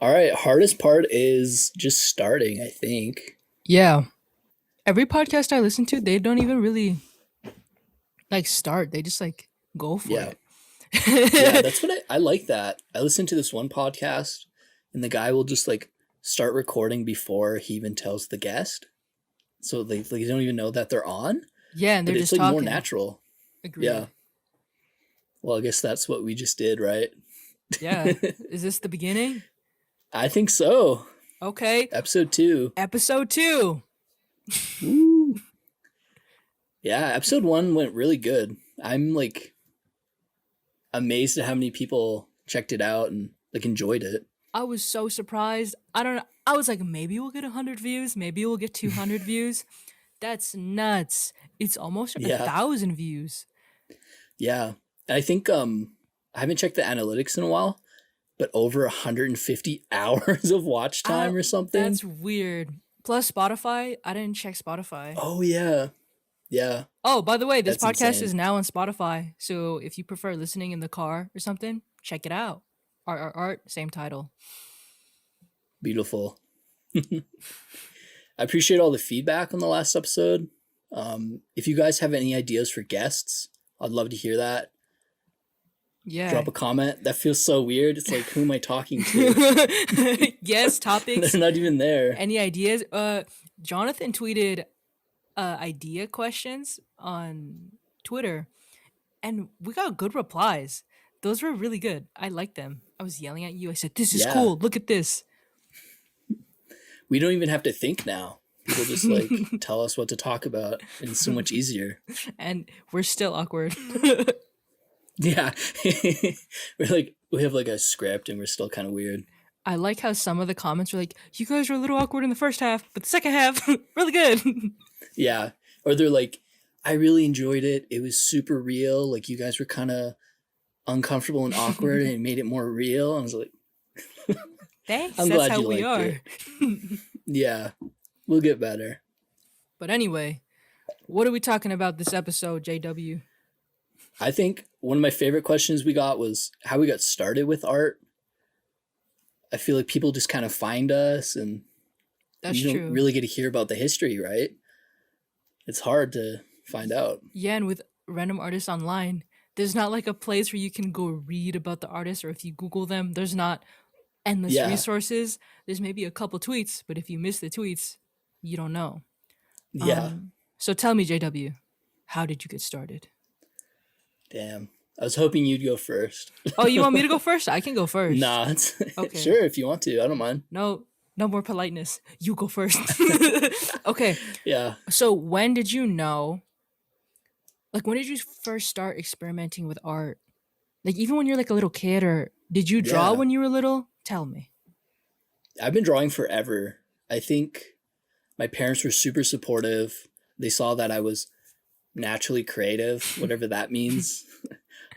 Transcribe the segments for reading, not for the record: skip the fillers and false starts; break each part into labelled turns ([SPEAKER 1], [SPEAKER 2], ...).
[SPEAKER 1] All right, hardest part is just starting, I think.
[SPEAKER 2] Yeah. Every podcast I listen to, they don't even really like start. They just like go for
[SPEAKER 1] Yeah.
[SPEAKER 2] it.
[SPEAKER 1] Yeah, that's what I like that. I listened to this one podcast and the guy will just like start recording before he even tells the guest. So they don't even know that they're on,
[SPEAKER 2] Yeah, and they're
[SPEAKER 1] but it's
[SPEAKER 2] just
[SPEAKER 1] like more
[SPEAKER 2] talking.
[SPEAKER 1] natural. Yeah.
[SPEAKER 2] Agreed.
[SPEAKER 1] Well, I guess that's what we just did, right?
[SPEAKER 2] Yeah. Is this the beginning?
[SPEAKER 1] I think so.
[SPEAKER 2] Okay.
[SPEAKER 1] Episode 2.
[SPEAKER 2] Episode 2.
[SPEAKER 1] Woo. Yeah, episode 1 went really good. I'm like amazed at how many people checked it out and like enjoyed it.
[SPEAKER 2] I was so surprised. I don't know. I was like, maybe we'll get 100 views. Maybe we'll get 200 views. That's nuts. It's almost a
[SPEAKER 1] Yeah.
[SPEAKER 2] 1,000 views.
[SPEAKER 1] Yeah. I think I haven't checked the analytics in a while, but over 150 hours of watch
[SPEAKER 2] I,
[SPEAKER 1] time or something.
[SPEAKER 2] that's weird. Plus Spotify. I didn't check Spotify.
[SPEAKER 1] Oh yeah. Yeah.
[SPEAKER 2] Oh, by the way, this
[SPEAKER 1] That's
[SPEAKER 2] podcast
[SPEAKER 1] insane.
[SPEAKER 2] is now on Spotify. So if you prefer listening in the car or something, check it out. Art, same title.
[SPEAKER 1] Beautiful. I appreciate all the feedback on the last episode. If you guys have any ideas for guests, I'd love to hear that.
[SPEAKER 2] Yeah.
[SPEAKER 1] Drop a comment. That feels so weird. It's like, who am I talking to?
[SPEAKER 2] Yes,
[SPEAKER 1] They're
[SPEAKER 2] topics.
[SPEAKER 1] not even there.
[SPEAKER 2] Any ideas? Jonathan tweeted idea questions on Twitter and we got good replies. Those were really good. I liked them. I was yelling at you. I said, "This is
[SPEAKER 1] Yeah.
[SPEAKER 2] cool. Look at this."
[SPEAKER 1] We don't even have to think now. People just like tell us what to talk about, and it's so much easier.
[SPEAKER 2] And we're still awkward.
[SPEAKER 1] Yeah. We're like, we have like a script and we're still kind of weird.
[SPEAKER 2] I like how some of the comments were like, "You guys were a little awkward in the first half, but the second half, really good."
[SPEAKER 1] Yeah. Or they're like, I really enjoyed it. It was super real. Like you guys were kind of uncomfortable and awkward and it made it more real. I was like,
[SPEAKER 2] Thanks.
[SPEAKER 1] I'm
[SPEAKER 2] That's
[SPEAKER 1] glad
[SPEAKER 2] how
[SPEAKER 1] you
[SPEAKER 2] we
[SPEAKER 1] liked
[SPEAKER 2] are.
[SPEAKER 1] it. Yeah. We'll get better.
[SPEAKER 2] But anyway, what are we talking about this episode, JW?
[SPEAKER 1] I think one of my favorite questions we got was how we got started with art. I feel like people just kind of find us and
[SPEAKER 2] That's
[SPEAKER 1] you don't
[SPEAKER 2] true.
[SPEAKER 1] really get to hear about the history, right? It's hard to find out.
[SPEAKER 2] Yeah, and with random artists online, there's not like a place where you can go read about the artist, or if you Google them, there's not endless
[SPEAKER 1] Yeah.
[SPEAKER 2] resources. There's maybe a couple tweets, but if you miss the tweets, you don't know.
[SPEAKER 1] Yeah.
[SPEAKER 2] So tell me, JW, how did you get started?
[SPEAKER 1] Damn. I was hoping you'd go first.
[SPEAKER 2] Oh, you want me to go first? I can go first.
[SPEAKER 1] Nah, it's,
[SPEAKER 2] Okay.
[SPEAKER 1] sure, if you want to. I don't mind.
[SPEAKER 2] No, no more politeness. You go first. Okay.
[SPEAKER 1] Yeah.
[SPEAKER 2] So when did you know? Like, when did you first start experimenting with art? Like, even when you're like a little kid, or did you draw
[SPEAKER 1] Yeah.
[SPEAKER 2] when you were little? Tell me.
[SPEAKER 1] I've been drawing forever. I think my parents were super supportive. They saw that I was naturally creative, whatever that means.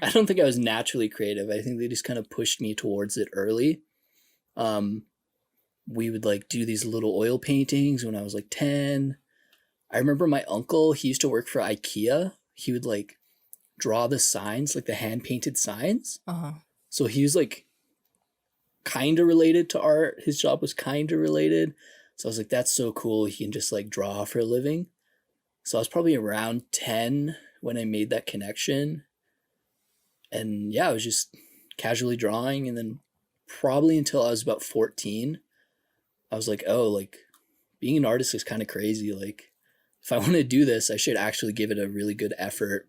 [SPEAKER 1] I don't think I was naturally creative. I think they just kind of pushed me towards it early. Um, we would like do these little oil paintings when I was like 10. I remember my uncle, he used to work for IKEA. He would like draw the signs, like the hand painted signs.
[SPEAKER 2] Uh huh.
[SPEAKER 1] So he was like kind of related to art. His job was kind of related. So I was like, that's so cool. He can just like draw for a living. So I was probably around 10 when I made that connection. And yeah, I was just casually drawing. And then probably until I was about 14, I was like, oh, like being an artist is kind of crazy. Like, if I want to do this, I should actually give it a really good effort.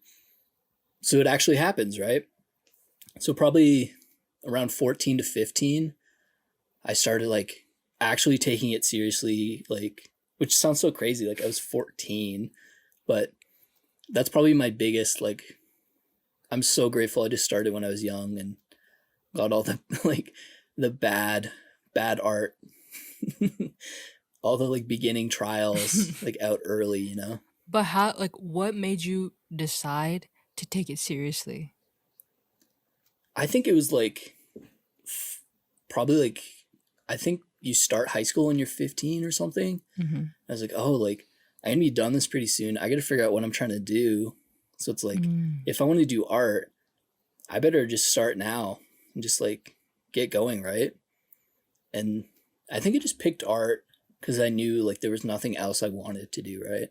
[SPEAKER 1] So it actually happens, right? So probably around 14 to 15, I started like actually taking it seriously, like, which sounds so crazy. Like I was 14, but that's probably my biggest, like, I'm so grateful I just started when I was young and got all the, like, the bad art, all the like beginning trials, like out early, you know?
[SPEAKER 2] But how? Like, what made you decide to take it seriously?
[SPEAKER 1] I think it was like, probably like, I think you start high school when you're 15 or something.
[SPEAKER 2] Mm-hmm.
[SPEAKER 1] I was like, oh, like I'm gonna be done this pretty soon. I gotta figure out what I'm trying to do. So it's like,
[SPEAKER 2] Mm.
[SPEAKER 1] if I want to do art, I better just start now and just like get going, right? And I think I just picked art because I knew like there was nothing else I wanted to do, right?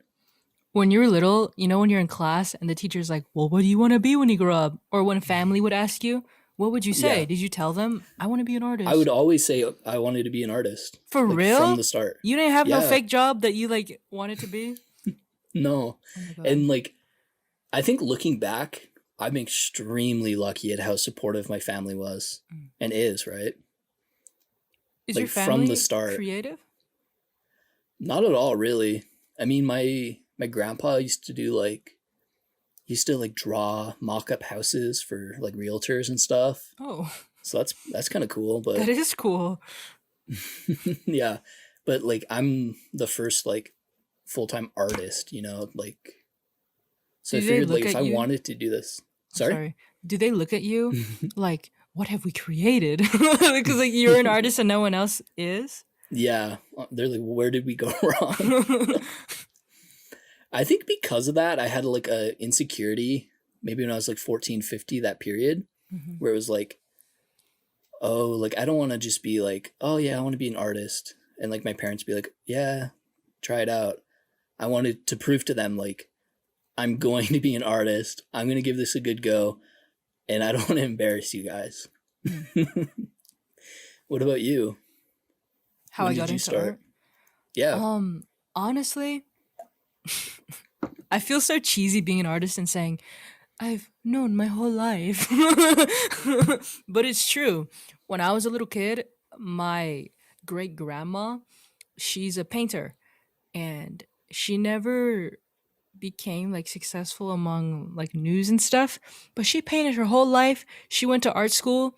[SPEAKER 2] When you were little, you know, when you're in class and the teacher's like, well, what do you want to be when you grow up? Or when family would ask you, what would you say?
[SPEAKER 1] Yeah.
[SPEAKER 2] Did you tell them, I want to be an
[SPEAKER 1] I would
[SPEAKER 2] artist?
[SPEAKER 1] always say I wanted to be an artist,
[SPEAKER 2] For
[SPEAKER 1] like from
[SPEAKER 2] real?
[SPEAKER 1] the start.
[SPEAKER 2] You didn't have no
[SPEAKER 1] Yeah.
[SPEAKER 2] fake job that you like wanted to be?
[SPEAKER 1] No.
[SPEAKER 2] Oh my God.
[SPEAKER 1] And like, I think looking back, I'm extremely lucky at how supportive my family was
[SPEAKER 2] Mm.
[SPEAKER 1] and is, right?
[SPEAKER 2] Is your
[SPEAKER 1] Like from the
[SPEAKER 2] family
[SPEAKER 1] start.
[SPEAKER 2] creative?
[SPEAKER 1] Not at all, really. I mean, my grandpa used to like draw mock-up houses for like realtors and stuff.
[SPEAKER 2] Oh,
[SPEAKER 1] So that's kind of cool,
[SPEAKER 2] that
[SPEAKER 1] but
[SPEAKER 2] is cool.
[SPEAKER 1] yeah. But like I'm the first like full-time artist, like so I
[SPEAKER 2] Do they
[SPEAKER 1] figured like
[SPEAKER 2] look
[SPEAKER 1] if
[SPEAKER 2] at
[SPEAKER 1] I
[SPEAKER 2] you?
[SPEAKER 1] wanted to do this.
[SPEAKER 2] I'm
[SPEAKER 1] Sorry?
[SPEAKER 2] sorry. Do they look at you like, what have we created? Because like you're an artist and no one else is?
[SPEAKER 1] Yeah, they're like, where did we go wrong? I think because of that, I had like a insecurity, maybe when I was like 14, 50, that period,
[SPEAKER 2] Mhm.
[SPEAKER 1] where it was like, oh, like I don't want to just be like, oh yeah, I want to be an artist. And like my parents be like, yeah, try it out. I wanted to prove to them like I'm going to be an artist. I'm going to give this a good go, and I don't want to embarrass you guys.
[SPEAKER 2] Mm.
[SPEAKER 1] What about you?
[SPEAKER 2] How
[SPEAKER 1] When
[SPEAKER 2] I
[SPEAKER 1] did
[SPEAKER 2] got
[SPEAKER 1] you
[SPEAKER 2] into
[SPEAKER 1] start?
[SPEAKER 2] art?
[SPEAKER 1] Yeah.
[SPEAKER 2] Um, Honestly, I feel so cheesy being an artist and saying I've known my whole life. But it's true. When I was a little kid, my great grandma, she's a painter and she never became like successful among like news and stuff, but she painted her whole life. She went to art school.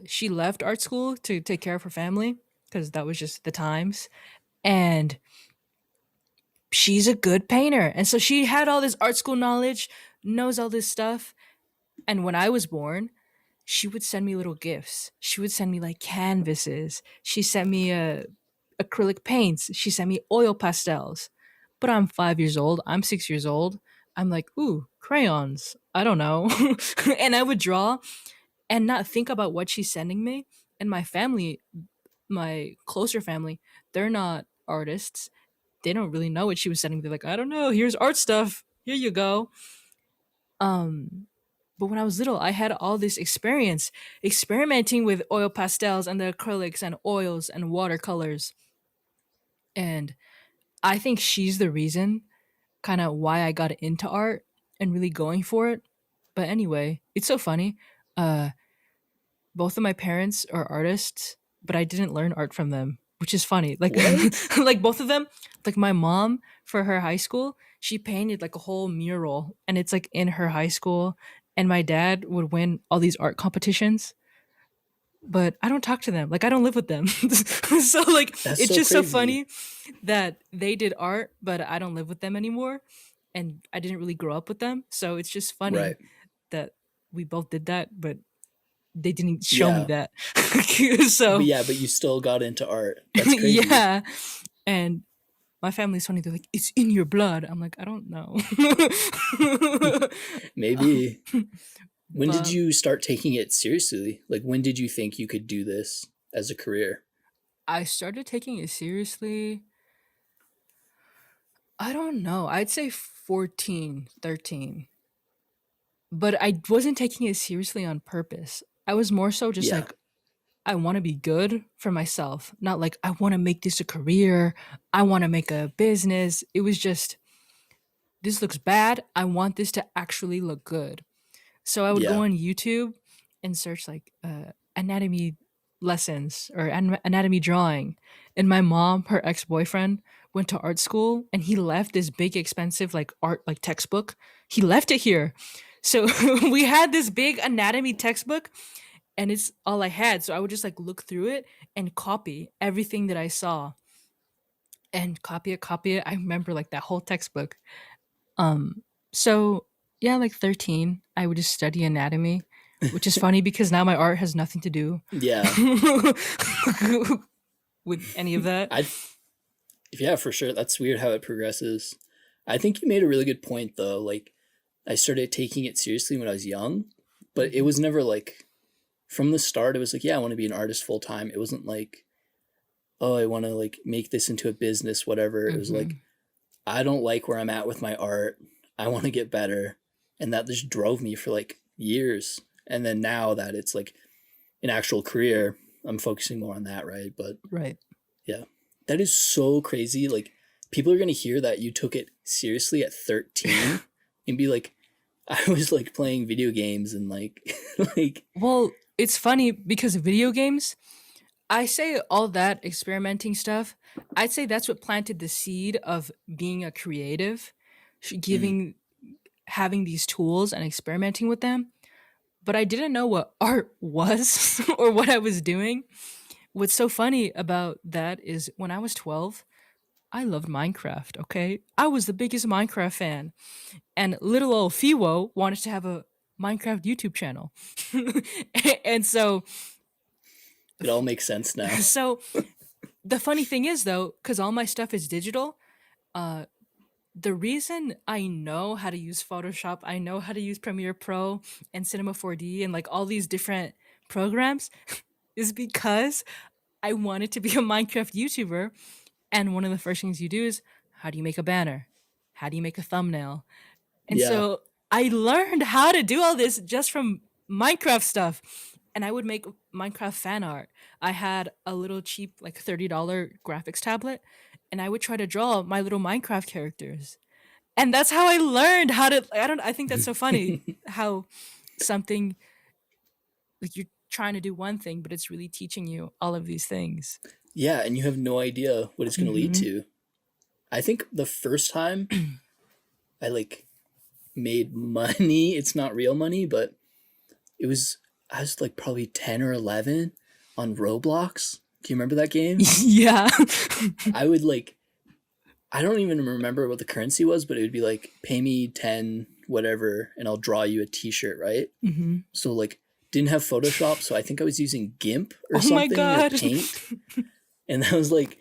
[SPEAKER 2] She left art school to take care of her family because that was just the times. And she's a good painter. And so she had all this art school knowledge, knows all this stuff. And when I was born, she would send me little gifts. She would send me like canvases. She sent me acrylic paints. She sent me oil pastels. But I'm 5 years old. I'm 6 years old. I'm like, ooh, crayons. I don't know. And I would draw and not think about what she's sending me. And my family, my closer family, they're not artists. They don't really know what she was sending. They're like, I don't know. Here's art stuff. Here you go. Um, but when I was little, I had all this experience experimenting with oil pastels and the acrylics and oils and watercolors. And I think she's the reason kind of why I got into art and really going for it. But anyway, it's so funny. Uh, both of my parents are artists, but I didn't learn art from them, which is funny. Like,
[SPEAKER 1] What?
[SPEAKER 2] like both of them, like my mom for her high school, she painted like a whole mural, and it's like in her high school. And my dad would win all these art competitions, but I don't talk to them. Like I don't live with them, so like
[SPEAKER 1] That's
[SPEAKER 2] it's
[SPEAKER 1] so
[SPEAKER 2] just so
[SPEAKER 1] crazy.
[SPEAKER 2] funny that they did art, but I don't live with them anymore, and I didn't really grow up with them. So it's just
[SPEAKER 1] Right.
[SPEAKER 2] funny that we both did that, but they didn't show me
[SPEAKER 1] Yeah.
[SPEAKER 2] that.
[SPEAKER 1] But
[SPEAKER 2] So
[SPEAKER 1] yeah, but you still got into art. That's crazy.
[SPEAKER 2] yeah, and my family's funny. They're like, "It's in your blood." I'm like, I don't know.
[SPEAKER 1] Maybe. When did
[SPEAKER 2] But
[SPEAKER 1] you start taking it seriously? Like, when did you think you could do this as a career?
[SPEAKER 2] I started taking it seriously. I don't know. I'd say 14, 13. But I wasn't taking it seriously on purpose. I was more so just
[SPEAKER 1] Yeah.
[SPEAKER 2] like, I want to be good for myself, not like I want to make this a career. I want to make a business. It was just, this looks bad. I want this to actually look good. So I would go
[SPEAKER 1] Yeah.
[SPEAKER 2] on YouTube and search like anatomy lessons or anatomy drawing. And my mom, her ex boyfriend, went to art school and he left this big, expensive like art like textbook. He left it here. So we had this big anatomy textbook and it's all I had. So I would just like look through it and copy everything that I saw and copy it, copy it. I remember like that whole textbook. Um, so yeah, like 13, I would just study anatomy, which is funny because now my art has nothing to do
[SPEAKER 1] Yeah.
[SPEAKER 2] with any of that.
[SPEAKER 1] I yeah, for sure. That's weird how it progresses. I think you made a really good point though. Like I started taking it seriously when I was young, but it
[SPEAKER 2] Mhm.
[SPEAKER 1] was never like from the start, it was like, yeah, I want to be an artist full time. It wasn't like, oh, I want to like make this into a business, whatever. It was like,
[SPEAKER 2] Mm-hmm.
[SPEAKER 1] I don't like where I'm at with my art. I want to get better. And that just drove me for like years. And then now that it's like an actual career, I'm focusing more on that, right? But
[SPEAKER 2] Right.
[SPEAKER 1] yeah, that is so crazy. Like, people are going to hear that you took it seriously at 13 and be like, I was like playing video games and like, like,
[SPEAKER 2] Well, it's funny because video games, I say all that experimenting stuff, I'd say that's what planted the seed of being a creative,
[SPEAKER 1] mm,
[SPEAKER 2] giving having these tools and experimenting with them. But I didn't know what art was or what I was doing. What's so funny about that is when I was 12, I loved Minecraft, okay? I was the biggest Minecraft fan. And little old Fewo wanted to have a Minecraft YouTube channel. And so
[SPEAKER 1] it all makes sense now.
[SPEAKER 2] so the funny thing is though, cuz all my stuff is digital, uh the reason I know how to use Photoshop, I know how to use Premiere Pro and Cinema 4D and like all these different programs is because I wanted to be a Minecraft YouTuber. And one of the first things you do is, how do you make a banner? How do you make a thumbnail? And
[SPEAKER 1] Yeah.
[SPEAKER 2] so I learned how to do all this just from Minecraft stuff. And I would make Minecraft fan art. I had a little cheap, like $30 graphics tablet, and I would try to draw my little Minecraft characters. And that's how I learned how to. I think that's so funny how something like you're trying to do one thing, but it's really teaching you all of these things.
[SPEAKER 1] Yeah. And you have no idea what it's going to lead
[SPEAKER 2] Mm-hmm.
[SPEAKER 1] to. I think the first time I like made money, it's not real money, but it was, I was like probably 10 or 11 on Roblox. Do you remember that game?
[SPEAKER 2] Yeah.
[SPEAKER 1] I would like, I don't even remember what the currency was, but it would be like, pay me 10, whatever, and I'll draw you a t shirt, right?
[SPEAKER 2] Mm-hmm.
[SPEAKER 1] So, like, didn't have Photoshop. So I think I was using GIMP or
[SPEAKER 2] Oh my
[SPEAKER 1] something or
[SPEAKER 2] god.
[SPEAKER 1] Paint. And that was like,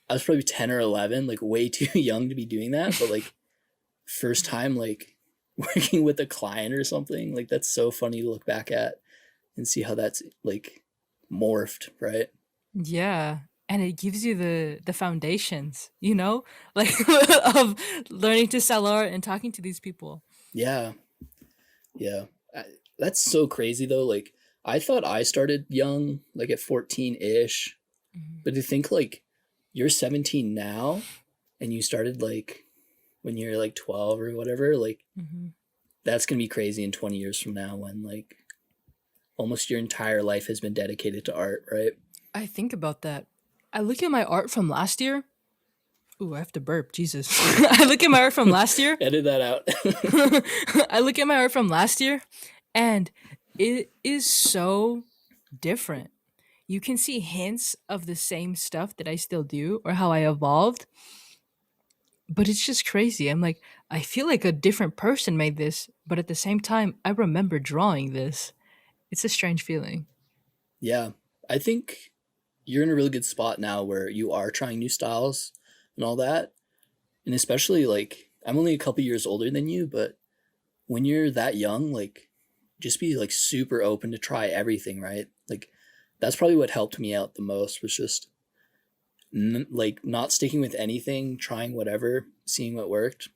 [SPEAKER 1] I was probably 10 or 11, like way too young to be doing that. But like, first time, like, working with a client or something, like, that's so funny to look back at and see how that's like morphed, right?
[SPEAKER 2] Yeah. And it gives you the foundations, you know? Like of learning to sell art and talking to these people.
[SPEAKER 1] Yeah. Yeah. I, that's so crazy though. Like, I thought I started young, like at 14 ish,
[SPEAKER 2] Mhm.
[SPEAKER 1] but to think like you're 17 now and you started like when you're like 12 or whatever, like,
[SPEAKER 2] Mhm.
[SPEAKER 1] that's going to be crazy in 20 years from now when like almost your entire life has been dedicated to art, right?
[SPEAKER 2] I think about that. I look at my art from last year. Ooh, I have to burp. Jesus. I look at my art from last year.
[SPEAKER 1] Edit that out.
[SPEAKER 2] I look at my art from last year and it is so different. You can see hints of the same stuff that I still do or how I evolved, but it's just crazy. I'm like, I feel like a different person made this, but at the same time, I remember drawing this. It's a strange feeling.
[SPEAKER 1] Yeah. I think you're in a really good spot now where you are trying new styles and all that. And especially like, I'm only a couple years older than you, but when you're that young, like, just be like super open to try everything, right? Like, that's probably what helped me out the most was just like not sticking with anything, trying whatever, seeing what worked.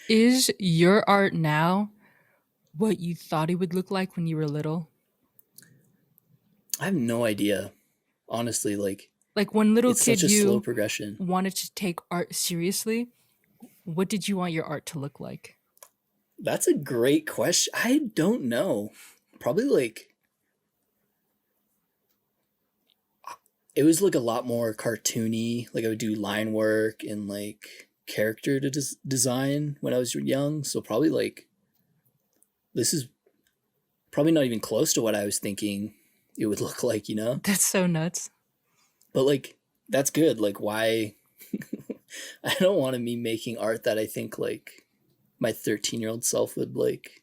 [SPEAKER 2] Is your art now what you thought it would look like when you were little?
[SPEAKER 1] I have no idea, honestly. Like,
[SPEAKER 2] Like when little
[SPEAKER 1] it's such
[SPEAKER 2] kid
[SPEAKER 1] a slow
[SPEAKER 2] you
[SPEAKER 1] progression.
[SPEAKER 2] wanted to take art seriously, what did you want your art to look like?
[SPEAKER 1] That's a great question. I don't know. Probably like, it was like a lot more cartoony. Like, I would do line work and like character to design when I was young. So probably like, this is probably not even close to what I was thinking it would look like, you know?
[SPEAKER 2] That's so nuts.
[SPEAKER 1] But like, that's good. Like, why? I don't want to be making art that I think like my 13-year-old self would like,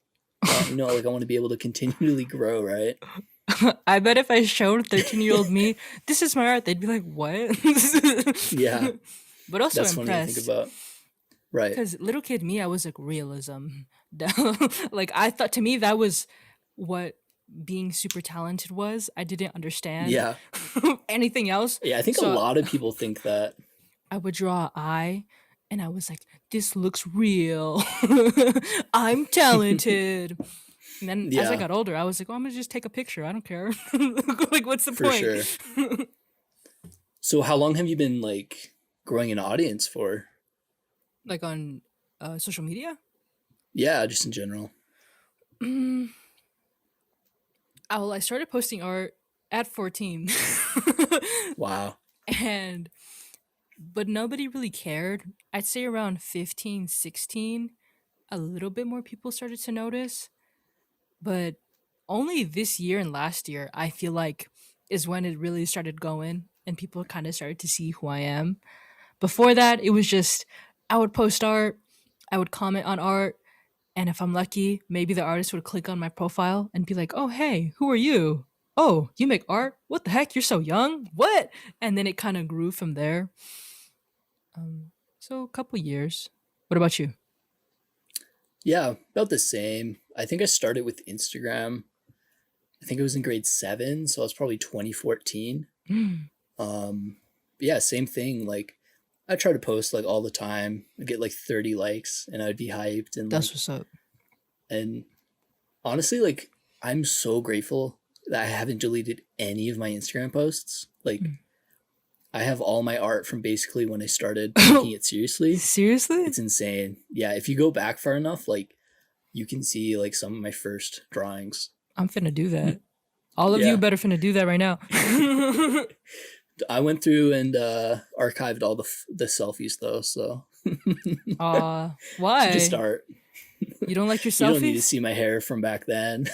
[SPEAKER 1] you know, like, I want to be able to continually grow, right?
[SPEAKER 2] I bet if I showed 13-year-old me, this is my art, they'd be like, what?
[SPEAKER 1] Yeah,
[SPEAKER 2] But also
[SPEAKER 1] that's funny to think
[SPEAKER 2] impressed.
[SPEAKER 1] about. Right.
[SPEAKER 2] Because little kid me, I was like realism. Like I thought to me that was what being super talented was. I didn't understand
[SPEAKER 1] Yeah.
[SPEAKER 2] anything else.
[SPEAKER 1] Yeah, I think a
[SPEAKER 2] So
[SPEAKER 1] lot of people think that.
[SPEAKER 2] I would draw an eye and I was like, this looks real. I'm talented. And then as I
[SPEAKER 1] Yeah,
[SPEAKER 2] got older, I was like, oh, I'm gonna just take a picture. I don't care. Like, what's the
[SPEAKER 1] for
[SPEAKER 2] point?
[SPEAKER 1] sure. So how long have you been like growing an audience for?
[SPEAKER 2] Like on social media?
[SPEAKER 1] Yeah, just in general.
[SPEAKER 2] Mm, I started posting art at 14.
[SPEAKER 1] Wow.
[SPEAKER 2] And but nobody really cared. I'd say around 15, 16, a little bit more people started to notice, but only this year and last year I feel like is when it really started going and people kind of started to see who I am. Before that, it was just I would post art, I would comment on art, and if I'm lucky, maybe the artist would click on my profile and be like, "Oh, hey, who are you? Oh, you make art? What the heck? You're so young. What?" And then it kind of grew from there. So a couple years. What about you?
[SPEAKER 1] Yeah, about the same. I think I started with Instagram. I think it was in grade 7, so I was probably 2014. Um yeah, same thing. Like I try to post like all the time. I get like 30 likes and I'd be hyped and
[SPEAKER 2] That's
[SPEAKER 1] like
[SPEAKER 2] what's up.
[SPEAKER 1] and honestly like I'm so grateful that I haven't deleted any of my Instagram posts. Like I have all my art from basically when I started taking it seriously.
[SPEAKER 2] Seriously?
[SPEAKER 1] It's insane. Yeah, if you go back far enough, like you can see like some of my first drawings.
[SPEAKER 2] I'm finna do that. All of you
[SPEAKER 1] Yeah.
[SPEAKER 2] better finna do that right now.
[SPEAKER 1] I went through and archived all the selfies though, so just
[SPEAKER 2] Why?
[SPEAKER 1] start.
[SPEAKER 2] You don't like your
[SPEAKER 1] You don't need to
[SPEAKER 2] selfies?
[SPEAKER 1] see my hair from back then.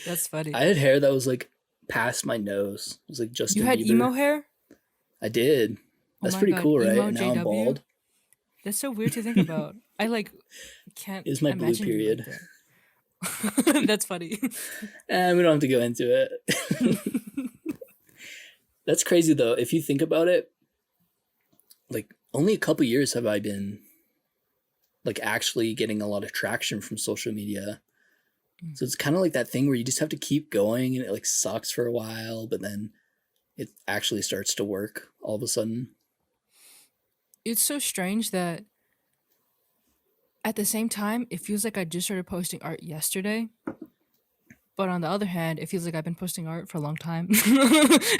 [SPEAKER 2] That's funny.
[SPEAKER 1] I had hair that was like past my nose. It was like
[SPEAKER 2] You
[SPEAKER 1] Justin
[SPEAKER 2] had
[SPEAKER 1] Bieber.
[SPEAKER 2] emo hair?
[SPEAKER 1] I did.
[SPEAKER 2] Oh
[SPEAKER 1] That's
[SPEAKER 2] my
[SPEAKER 1] pretty
[SPEAKER 2] god,
[SPEAKER 1] cool, right?
[SPEAKER 2] emo
[SPEAKER 1] And now I'm
[SPEAKER 2] JW?
[SPEAKER 1] bald.
[SPEAKER 2] That's so weird to think about. I like can't
[SPEAKER 1] It was my blue
[SPEAKER 2] imagine you like
[SPEAKER 1] period.
[SPEAKER 2] that. That's funny.
[SPEAKER 1] And we don't have to go into it. That's crazy though. If you think about it, like only a couple years have I been like actually getting a lot of traction from social media. So it's kind of like that thing where you just have to keep going and it like sucks for a while, but then it actually starts to work all of a sudden.
[SPEAKER 2] It's so strange that at the same time, it feels like I just started posting art yesterday. But on the other hand, it feels like I've been posting art for a long time.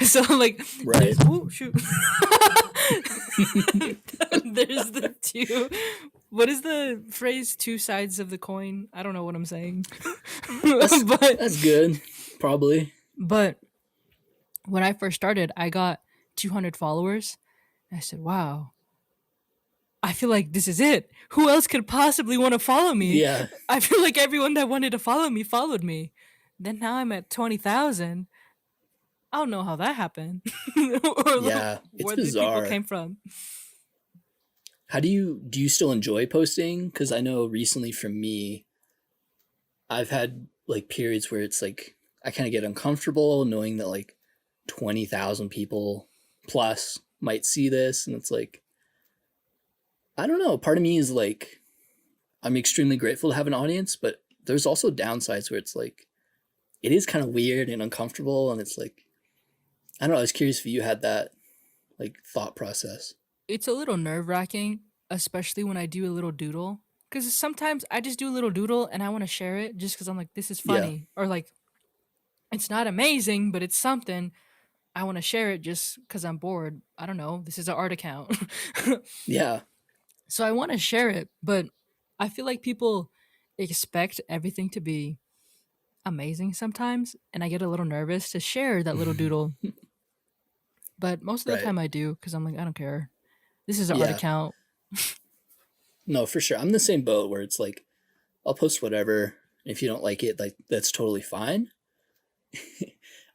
[SPEAKER 2] So like
[SPEAKER 1] Right.
[SPEAKER 2] there's oh shoot. There's the two. What is the phrase two sides of the coin? I don't know what I'm saying.
[SPEAKER 1] That's
[SPEAKER 2] but
[SPEAKER 1] that's good. Probably.
[SPEAKER 2] but when I first started, I got 200 followers. I said, "Wow, I feel like this is it. Who else could possibly want to follow me?"
[SPEAKER 1] Yeah.
[SPEAKER 2] I feel like everyone that wanted to follow me followed me. Then now I'm at 20,000. I don't know how that happened or
[SPEAKER 1] Yeah. It's
[SPEAKER 2] where the people
[SPEAKER 1] bizarre.
[SPEAKER 2] came from.
[SPEAKER 1] How do you still enjoy posting? Because I know recently for me, I've had like periods where it's like I kind of get uncomfortable knowing that like 20,000 people plus might see this, and it's like I don't know. Part of me is like I'm extremely grateful to have an audience, but there's also downsides where it's like it is kind of weird and uncomfortable, and it's like I don't know. I was curious if you had that like thought process.
[SPEAKER 2] It's a little nerve wracking, especially when I do a little doodle. Because sometimes I just do a little doodle and I want to share it just because I'm like, this is
[SPEAKER 1] Yeah,
[SPEAKER 2] funny. Or like, it's not amazing, but it's something. I want to share it just because I'm bored. I don't know. This is an art account.
[SPEAKER 1] yeah,
[SPEAKER 2] So I want to share it, but I feel like people expect everything to be amazing sometimes. And I get a little nervous to share that little doodle. But most of the
[SPEAKER 1] right.
[SPEAKER 2] time I do because I'm like, I don't care. This is an art
[SPEAKER 1] Yeah,
[SPEAKER 2] account.
[SPEAKER 1] no, for sure. I'm the same boat where it's like I'll post whatever. If you don't like it, like that's totally fine.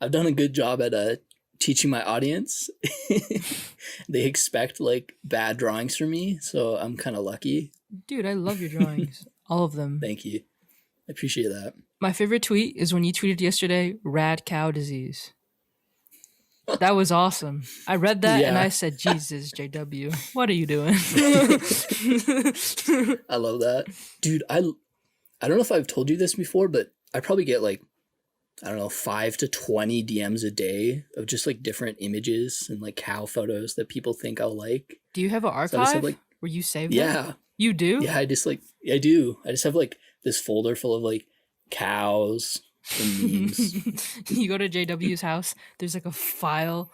[SPEAKER 1] I've done a good job at teaching my audience. They expect like bad drawings from me, so I'm kind of lucky.
[SPEAKER 2] Dude, I love your drawings. All of them.
[SPEAKER 1] Thank you. I appreciate that.
[SPEAKER 2] My favorite tweet is when you tweeted yesterday, rad cow disease. That was awesome. I read that and I
[SPEAKER 1] Yeah.
[SPEAKER 2] said, Jesus, JW, what are you doing?
[SPEAKER 1] I love that. Dude, I don't know if I've told you this before, but I probably get like, I don't know, 5 to 20 DMs a day of just like different images and like cow photos that people think I'll like.
[SPEAKER 2] Do you have an
[SPEAKER 1] So I just have
[SPEAKER 2] archive
[SPEAKER 1] like,
[SPEAKER 2] where you save them?
[SPEAKER 1] yeah,
[SPEAKER 2] You do?
[SPEAKER 1] yeah, I do. I just have like this folder full of like cows and memes.
[SPEAKER 2] You go to JW's house, there's like a file,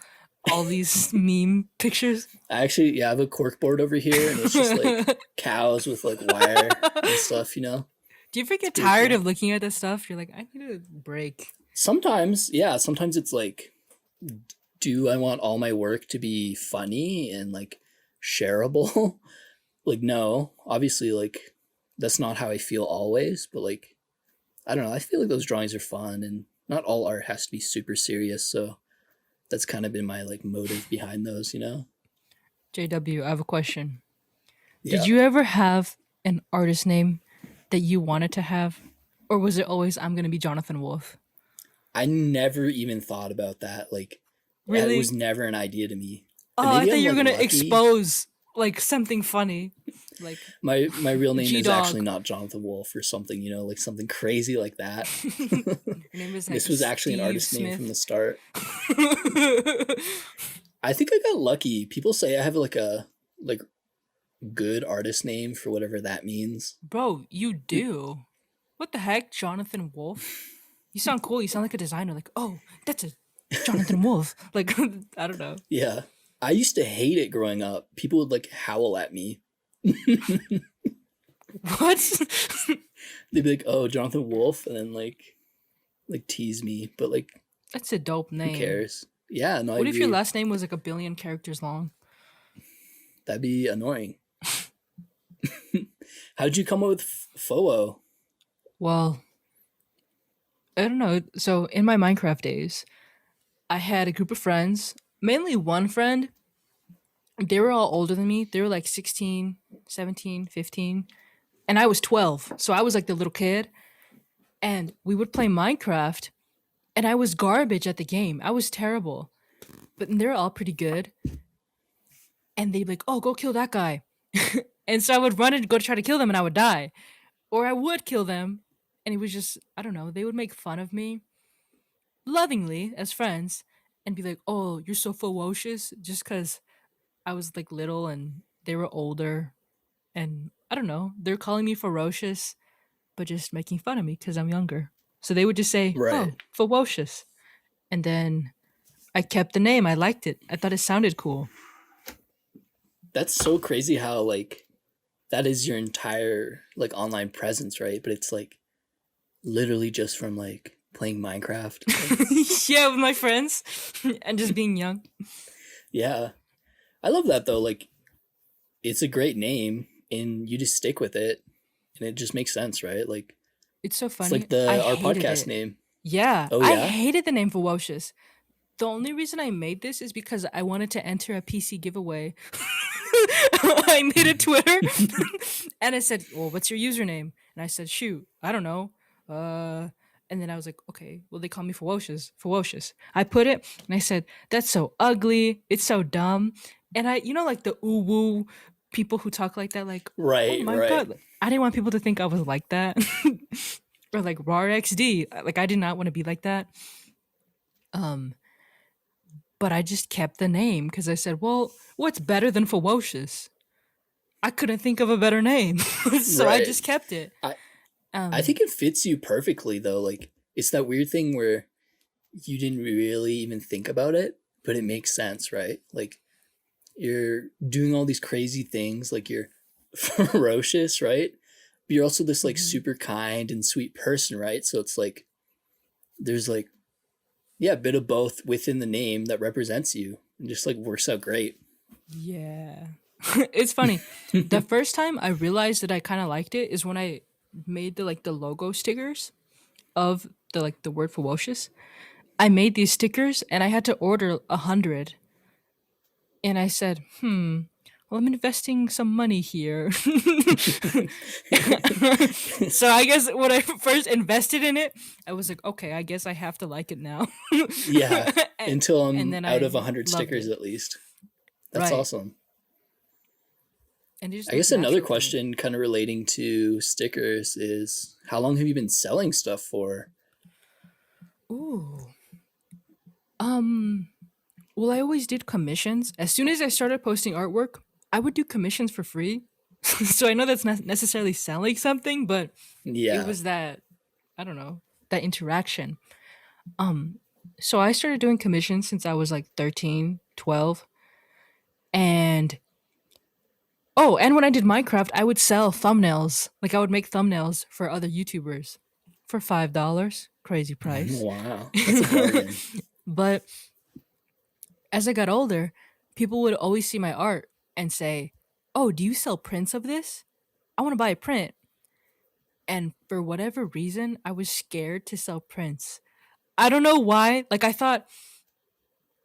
[SPEAKER 2] all these meme pictures.
[SPEAKER 1] I actually, yeah, I have a cork board over here and it's just like
[SPEAKER 2] Do
[SPEAKER 1] cows with like wire and stuff, you know?
[SPEAKER 2] you ever
[SPEAKER 1] It's
[SPEAKER 2] get
[SPEAKER 1] pretty
[SPEAKER 2] tired
[SPEAKER 1] cool.
[SPEAKER 2] of looking at this stuff? You're like, I need a break.
[SPEAKER 1] Sometimes, yeah, sometimes it's like, do I want all my work to be funny and like shareable? Like, no, obviously, like, that's not how I feel always, but like, I don't know. I feel like those drawings are fun and not all art has to be super serious. So that's kind of been my like motive behind those, you know?
[SPEAKER 2] JW, I have a question. Did
[SPEAKER 1] Yeah.
[SPEAKER 2] you ever have an artist name that you wanted to have? Or was it always, I'm going to be Jonathan Wolfe?
[SPEAKER 1] I never even thought about that. Like, it was
[SPEAKER 2] Really?
[SPEAKER 1] never an idea to me. And
[SPEAKER 2] Oh, I
[SPEAKER 1] maybe
[SPEAKER 2] thought
[SPEAKER 1] I'm
[SPEAKER 2] you were
[SPEAKER 1] like
[SPEAKER 2] going to
[SPEAKER 1] lucky.
[SPEAKER 2] expose like something funny. Like
[SPEAKER 1] My real name
[SPEAKER 2] G
[SPEAKER 1] is actually
[SPEAKER 2] Dog.
[SPEAKER 1] not Jonathan Wolfe or something, you know, like something crazy like that.
[SPEAKER 2] Your name is like
[SPEAKER 1] This was actually an
[SPEAKER 2] Steve
[SPEAKER 1] artist name from
[SPEAKER 2] Smith.
[SPEAKER 1] the start. I think I got lucky. People say I have like a like good artist name for whatever that means.
[SPEAKER 2] Bro, you do. What the heck, Jonathan Wolfe? You sound cool. You sound like a designer. Like, oh, that's a Jonathan Wolfe. Like, I don't know.
[SPEAKER 1] Yeah. I used to hate it growing up. People would like howl at me. They'd
[SPEAKER 2] What?
[SPEAKER 1] be like, "Oh, Jonathan Wolfe," and then like tease me, but like
[SPEAKER 2] That's a dope
[SPEAKER 1] who
[SPEAKER 2] name.
[SPEAKER 1] cares? Yeah, no, I
[SPEAKER 2] What if your
[SPEAKER 1] agree.
[SPEAKER 2] last name was like a billion characters long?
[SPEAKER 1] That'd be annoying. How'd you come up with Foo?
[SPEAKER 2] Well, I don't know. So, in my Minecraft days, I had a group of friends, mainly one friend. They were all older than me. They were like 16, 17, 15, and I was 12. So, I was like the little kid. And we would play Minecraft, and I was garbage at the game. I was terrible. But they're all pretty good. And they'd be like, oh, go kill that guy. And so I would run and go to try to kill them, and I would die. Or I would kill them, and it was just, I don't know, they would make fun of me lovingly as friends and be like, oh, you're so ferocious, just because I was like little and they were older. And I don't know, they're calling me ferocious, but just making fun of me because I'm younger. So they would just say,
[SPEAKER 1] Right.
[SPEAKER 2] oh, ferocious. And then I kept the name. I liked it. I thought it sounded cool.
[SPEAKER 1] That's so crazy how like that is your entire like online presence, right? But it's like literally just from like playing Minecraft. Like,
[SPEAKER 2] Yeah, with my friends and just being young.
[SPEAKER 1] yeah. I love that though. Like it's a great name and you just stick with it and it just makes sense, right? Like
[SPEAKER 2] It's so
[SPEAKER 1] it's
[SPEAKER 2] funny.
[SPEAKER 1] like
[SPEAKER 2] I
[SPEAKER 1] the our
[SPEAKER 2] hated
[SPEAKER 1] podcast
[SPEAKER 2] it.
[SPEAKER 1] name.
[SPEAKER 2] Yeah,
[SPEAKER 1] Oh
[SPEAKER 2] I
[SPEAKER 1] yeah?
[SPEAKER 2] hated the name Ferocious. The only reason I made this is because I wanted to enter a PC giveaway. I made a Twitter and I said, well, what's your username? And I said, shoot, I don't know. Uh, and then I was like, okay, well, they call me Ferocious. Ferocious. I put it and I said, that's so ugly. It's so dumb. And like the ooh woo people who talk like that, like, oh
[SPEAKER 1] Right,
[SPEAKER 2] my
[SPEAKER 1] right.
[SPEAKER 2] God. I didn't want people to think I was like that. Or like RAR XD. Like, I did not want to be like that. Um, but I just kept the name because I said, well, what's better than Ferocious? I couldn't think of a better name. So I
[SPEAKER 1] Right.
[SPEAKER 2] just kept it.
[SPEAKER 1] I I
[SPEAKER 2] Um,
[SPEAKER 1] think it fits you perfectly though. Like it's that weird thing where you didn't really even think about it, but it makes sense, right? Like you're doing all these crazy things, like you're ferocious, right? But you're also this like
[SPEAKER 2] mhm.
[SPEAKER 1] super kind and sweet person, right? So it's like there's like yeah, a bit of both within the name that represents you and just like works out great.
[SPEAKER 2] Yeah. It's funny. The first time I realized that I kind of liked it is when I made the logo stickers of the word ferocious. I made these stickers and I had to order 100. And I said, well, I'm investing some money here. So I guess when I first invested in it, I was like, okay, I guess I have to like it now.
[SPEAKER 1] Yeah,
[SPEAKER 2] and,
[SPEAKER 1] until
[SPEAKER 2] and
[SPEAKER 1] I'm
[SPEAKER 2] then
[SPEAKER 1] out of
[SPEAKER 2] I
[SPEAKER 1] 100
[SPEAKER 2] loved
[SPEAKER 1] stickers
[SPEAKER 2] it.
[SPEAKER 1] at least. That's
[SPEAKER 2] Right.
[SPEAKER 1] awesome.
[SPEAKER 2] And it just
[SPEAKER 1] I
[SPEAKER 2] was
[SPEAKER 1] guess another
[SPEAKER 2] natural to me.
[SPEAKER 1] question kind of relating to stickers is how long have you been selling stuff for?
[SPEAKER 2] Ooh. Um, well, I always did commissions. As soon as I started posting artwork, I would do commissions for free. So I know that's not necessarily selling something, but it
[SPEAKER 1] Yeah,
[SPEAKER 2] was that, I don't know, that interaction. Um, so I started doing commissions since I was like 13, 12. And oh, and when I did Minecraft, I would sell thumbnails. Like I would make thumbnails for other YouTubers for $5. Crazy price.
[SPEAKER 1] wow, that's a bargain.
[SPEAKER 2] But as I got older, people would always see my art and say, "Oh, do you sell prints of this? I want to buy a print." And for whatever reason, I was scared to sell prints. I don't know why. Like I thought,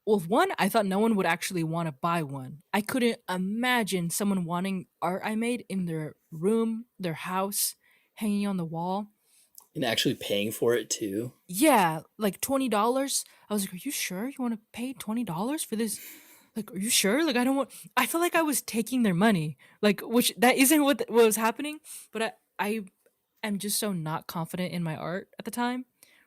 [SPEAKER 2] well, one, I thought no one would actually want to buy one. I couldn't imagine someone wanting art I made in their room, their house, hanging on the wall.
[SPEAKER 1] And actually paying for it too.
[SPEAKER 2] Yeah, like $20. I was like, "Are you sure you want to pay $20 for this? Like, are you sure? Like, I don't want." I felt like I was taking their money, like, which that isn't what was happening. But I am just so not confident in my art at the time,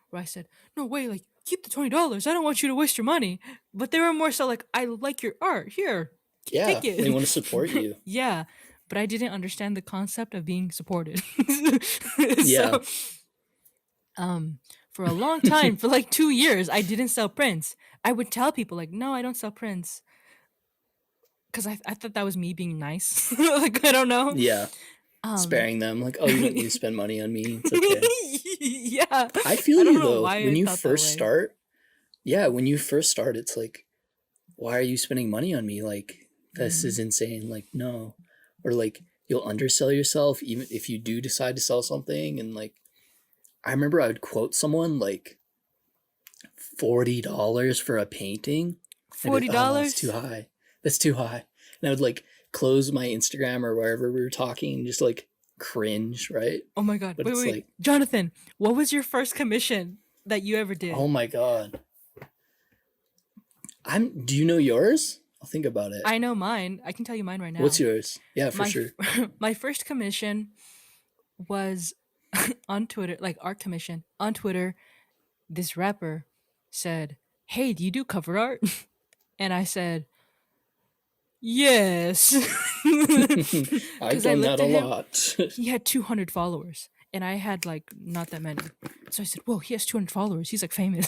[SPEAKER 2] where I said, "No way, like, keep the $20. I don't want you to waste your money." But they were more so like, "I like your art. Here,
[SPEAKER 1] Yeah,
[SPEAKER 2] take
[SPEAKER 1] they
[SPEAKER 2] it."
[SPEAKER 1] want to support you.
[SPEAKER 2] Yeah, but I didn't understand the concept of being supported.
[SPEAKER 1] Yeah.
[SPEAKER 2] So um for a long time, for like 2 years, I didn't sell prints. I would tell people like, no, I don't sell prints, because I thought that was me being nice. Like, I don't know.
[SPEAKER 1] Yeah.
[SPEAKER 2] um
[SPEAKER 1] Sparing them, like, oh, you don't need to spend money on me. It's okay.
[SPEAKER 2] Yeah,
[SPEAKER 1] I feel
[SPEAKER 2] I don't
[SPEAKER 1] you
[SPEAKER 2] know
[SPEAKER 1] though.
[SPEAKER 2] why
[SPEAKER 1] When
[SPEAKER 2] I
[SPEAKER 1] you
[SPEAKER 2] thought that
[SPEAKER 1] first
[SPEAKER 2] way.
[SPEAKER 1] start, yeah, when you first start, it's like, why are you spending money on me? Like, this is
[SPEAKER 2] Mhm.
[SPEAKER 1] insane. Like, no. Or like, you'll undersell yourself even if you do decide to sell something. And like, I remember I would quote someone like $40 for a painting. And I'd be, oh no, it's too
[SPEAKER 2] $40.
[SPEAKER 1] high. That's too high. And I would like close my Instagram or wherever we were talking and just like cringe, right?
[SPEAKER 2] Oh my god,
[SPEAKER 1] But
[SPEAKER 2] wait,
[SPEAKER 1] it's
[SPEAKER 2] wait,
[SPEAKER 1] like,
[SPEAKER 2] Jonathan, what was your first commission that you ever
[SPEAKER 1] oh
[SPEAKER 2] did?
[SPEAKER 1] my God. Do you know yours? I'll think about it.
[SPEAKER 2] I know mine. I can tell you mine right
[SPEAKER 1] What's
[SPEAKER 2] now.
[SPEAKER 1] yours? Yeah, for
[SPEAKER 2] My
[SPEAKER 1] sure.
[SPEAKER 2] my first commission was on Twitter, like art commission on Twitter. This rapper said, "Hey, do you do cover art?" And I said, "Yes."
[SPEAKER 1] I've
[SPEAKER 2] Because I
[SPEAKER 1] done
[SPEAKER 2] looked
[SPEAKER 1] that a
[SPEAKER 2] at him,
[SPEAKER 1] lot.
[SPEAKER 2] he had 200 followers, and I had like not that many. So I said, "Whoa, he has 200 followers. He's like famous."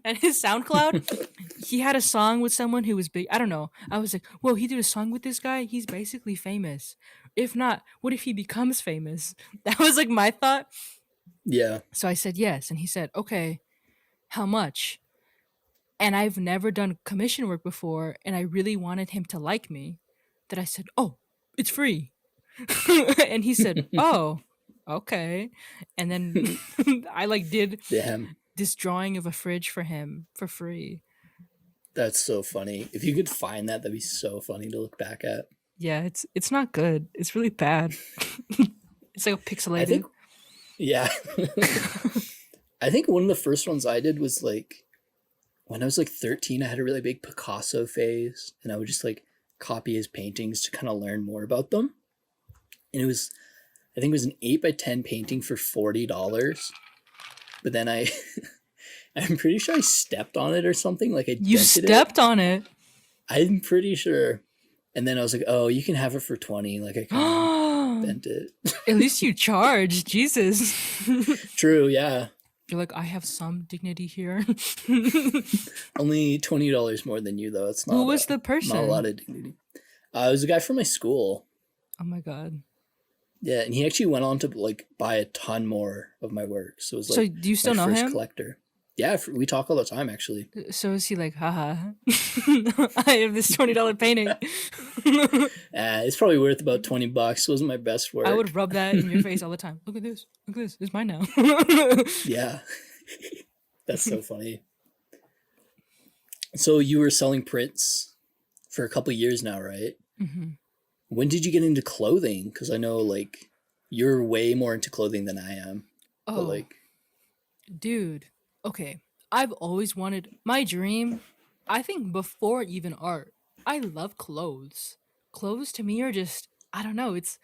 [SPEAKER 2] And his SoundCloud, he had a song with someone who was big. I don't know. I was like, "Whoa, he did a song with this guy. He's basically famous. If not, what if he becomes famous?" That was like my thought.
[SPEAKER 1] Yeah.
[SPEAKER 2] So I said yes, and he said, "Okay, how much?" And I've never done commission work before, and I really wanted him to like me, that I said, "Oh, it's free." And he said, "Oh, okay." And then I like did
[SPEAKER 1] Damn.
[SPEAKER 2] this drawing of a fridge for him for free.
[SPEAKER 1] That's so funny. If you could find that, that'd be so funny to look back at.
[SPEAKER 2] Yeah, it's not good. It's really bad. It's like
[SPEAKER 1] I think,
[SPEAKER 2] pixelated.
[SPEAKER 1] yeah. I think one of the first ones I did was like when I was like 13, I had a really big Picasso phase and I would just like copy his paintings to kind of learn more about them. And it was, I think it was an 8 by 10 painting for $40. But then I'm pretty sure I stepped on it or something. Like I
[SPEAKER 2] You
[SPEAKER 1] dented it.
[SPEAKER 2] stepped on it.
[SPEAKER 1] I'm pretty sure. And then I was like, oh, you can have it for 20. Like I kind of
[SPEAKER 2] At
[SPEAKER 1] bent it.
[SPEAKER 2] least you charged. Jesus.
[SPEAKER 1] True. Yeah.
[SPEAKER 2] You're like, I have some dignity here.
[SPEAKER 1] Only $20 more than you though. It's
[SPEAKER 2] Who
[SPEAKER 1] not
[SPEAKER 2] was the
[SPEAKER 1] not a lot
[SPEAKER 2] person?
[SPEAKER 1] of dignity. It was a guy from my school.
[SPEAKER 2] Oh my god.
[SPEAKER 1] Yeah, and he actually went on to like buy a ton more of my work. So it was
[SPEAKER 2] So
[SPEAKER 1] like
[SPEAKER 2] do you
[SPEAKER 1] my
[SPEAKER 2] still know
[SPEAKER 1] first
[SPEAKER 2] him?
[SPEAKER 1] collector. Yeah, we talk all the time actually.
[SPEAKER 2] So is he like, haha, I have this $20 painting?
[SPEAKER 1] It's probably worth about $20. It wasn't my best
[SPEAKER 2] I would
[SPEAKER 1] work.
[SPEAKER 2] rub that in your face all the time. Look at this. Look at this. It's mine now.
[SPEAKER 1] Yeah, that's so funny. So you were selling prints for a couple years now, right?
[SPEAKER 2] Hmm.
[SPEAKER 1] When did you get into clothing? Because I know like you're way more into clothing than I am, but
[SPEAKER 2] Oh,
[SPEAKER 1] like,
[SPEAKER 2] dude. Okay. I've always wanted my dream, I think before even art. I love clothes. Clothes to me are just, I don't know, it's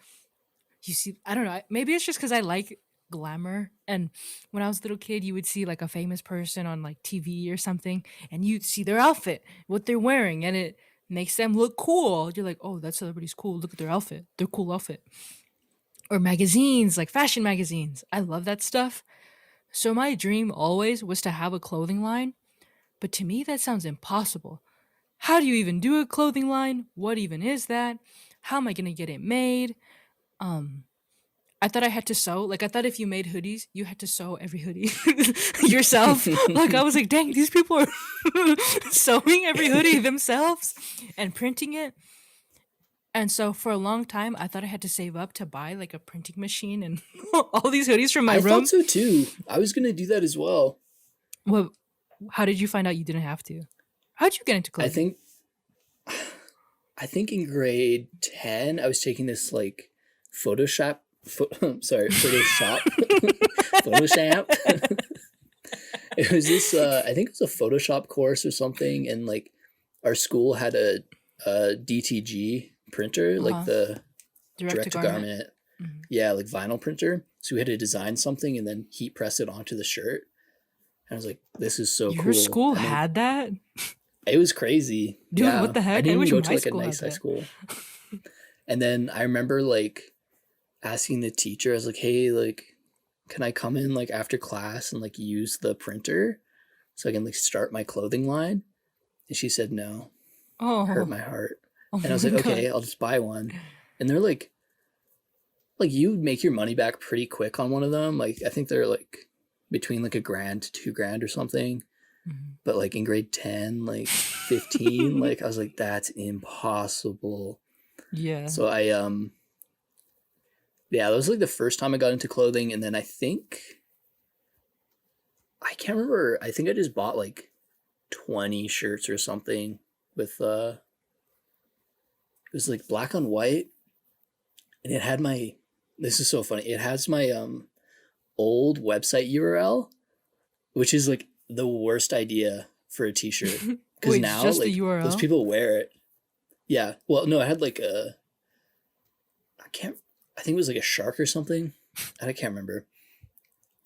[SPEAKER 2] you see, I don't know, maybe it's just cuz I like glamour. And when I was a little kid, you would see like a famous person on like TV or something, and you'd see their outfit, what they're wearing, and it makes them look cool. You're like, "Oh, that celebrity's cool. Look at their outfit. Their cool outfit." Or magazines, like fashion magazines. I love that stuff. So my dream always was to have a clothing line, but to me that sounds impossible. How do you even do a clothing line? What even is that? How am I going to get it made? Um I thought I had to sew. Like I thought if you made hoodies, you had to sew every hoodie yourself. Like I was like, dang, these people are sewing every hoodie themselves and printing it. And so for a long time, I thought I had to save up to buy like a printing machine and all these hoodies from my
[SPEAKER 1] I thought
[SPEAKER 2] room.
[SPEAKER 1] so too. I was gonna do that as well.
[SPEAKER 2] Well, how did you find out you didn't have to? How'd you get into
[SPEAKER 1] I
[SPEAKER 2] clothing?
[SPEAKER 1] think I think in grade 10 I was taking this like Photoshop Photoshop Photoshop. It was this I think it was a Photoshop course or something, and like our school had a DTG printer,
[SPEAKER 2] Uh
[SPEAKER 1] like
[SPEAKER 2] huh.
[SPEAKER 1] the
[SPEAKER 2] Direct to
[SPEAKER 1] direct to
[SPEAKER 2] garment.
[SPEAKER 1] garment,
[SPEAKER 2] Mhm.
[SPEAKER 1] yeah, like vinyl printer. So we had to design something and then heat press it onto the shirt. And I was like, this is so
[SPEAKER 2] Your
[SPEAKER 1] cool.
[SPEAKER 2] school
[SPEAKER 1] And then
[SPEAKER 2] had that?
[SPEAKER 1] it was crazy.
[SPEAKER 2] Dude, what
[SPEAKER 1] Yeah.
[SPEAKER 2] the
[SPEAKER 1] I
[SPEAKER 2] heck? I
[SPEAKER 1] didn't even
[SPEAKER 2] wish
[SPEAKER 1] go to
[SPEAKER 2] my
[SPEAKER 1] like a
[SPEAKER 2] school had
[SPEAKER 1] nice high
[SPEAKER 2] that.
[SPEAKER 1] school. And then I remember like asking the teacher, I was like, hey, like, can I come in like after class and like use the printer so I can like start my clothing line? And she said no. Hurt
[SPEAKER 2] Oh,
[SPEAKER 1] my heart.
[SPEAKER 2] oh
[SPEAKER 1] And I was
[SPEAKER 2] my
[SPEAKER 1] like,
[SPEAKER 2] god.
[SPEAKER 1] okay, I'll just buy one. And they're like you make your money back pretty quick on one of them. Like I think they're like between like $1,000 to $2,000 or something.
[SPEAKER 2] Mhm.
[SPEAKER 1] But like in grade 10, like 15, like I was like, that's impossible.
[SPEAKER 2] Yeah.
[SPEAKER 1] So yeah, that was like the first time I got into clothing. And then I think I can't remember, I think I just bought like 20 shirts or something with it was like black on white, and it had my, this is so funny, it has my old website URL, which is like the worst idea for a t-shirt, because
[SPEAKER 2] Wait, it's
[SPEAKER 1] now
[SPEAKER 2] just the
[SPEAKER 1] like those
[SPEAKER 2] URL?
[SPEAKER 1] people wear it. Yeah, well, no, I had like a, I can't, I think it was like a shark or something. I can't remember.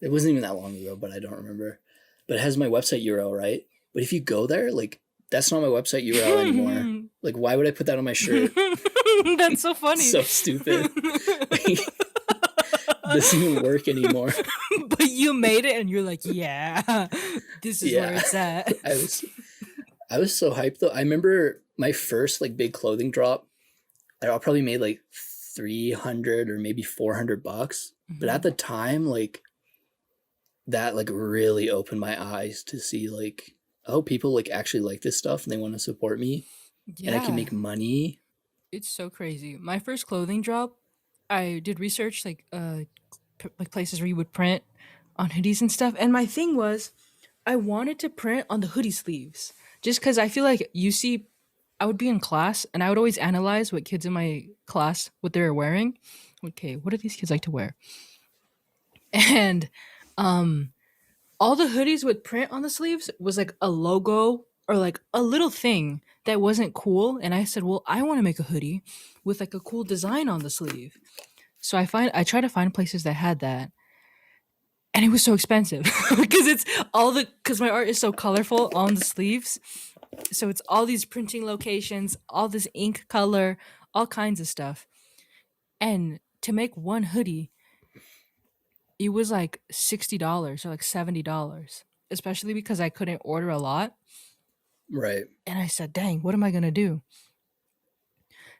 [SPEAKER 1] It wasn't even that long ago, but I don't remember. But it has my website URL, right? But if you go there, like that's not my website URL anymore. Like, why would I put that on my shirt?
[SPEAKER 2] That's so funny.
[SPEAKER 1] So stupid. Like, doesn't even work anymore.
[SPEAKER 2] But you made it and you're like, yeah, this is where
[SPEAKER 1] Yeah,
[SPEAKER 2] it's at.
[SPEAKER 1] I was I was so hyped though. I remember my first like big clothing drop. I probably made like 300 or maybe $400. But at
[SPEAKER 2] Mhm.
[SPEAKER 1] the time, like that like really opened my eyes to see like, oh, people like actually like this stuff and they want to support me and I can
[SPEAKER 2] Yeah,
[SPEAKER 1] make money.
[SPEAKER 2] it's so crazy. My first clothing drop, I did research like like places where you would print on hoodies and stuff. And my thing was, I wanted to print on the hoodie sleeves just because I feel like you see, I would be in class and I would always analyze what kids in my class what they were wearing. Okay, what do these kids like to wear? And um, all the hoodies with print on the sleeves was like a logo or like a little thing that wasn't cool. And I said, well, I want to make a hoodie with like a cool design on the sleeve. So I try to find places that had that, and it was so expensive because it's all the because my art is so colorful on the sleeves. So it's all these printing locations, all this ink color, all kinds of stuff. And to make one hoodie, it was like $60 or like $70, especially because I couldn't order a lot.
[SPEAKER 1] Right.
[SPEAKER 2] And I said, dang, what am I gonna do?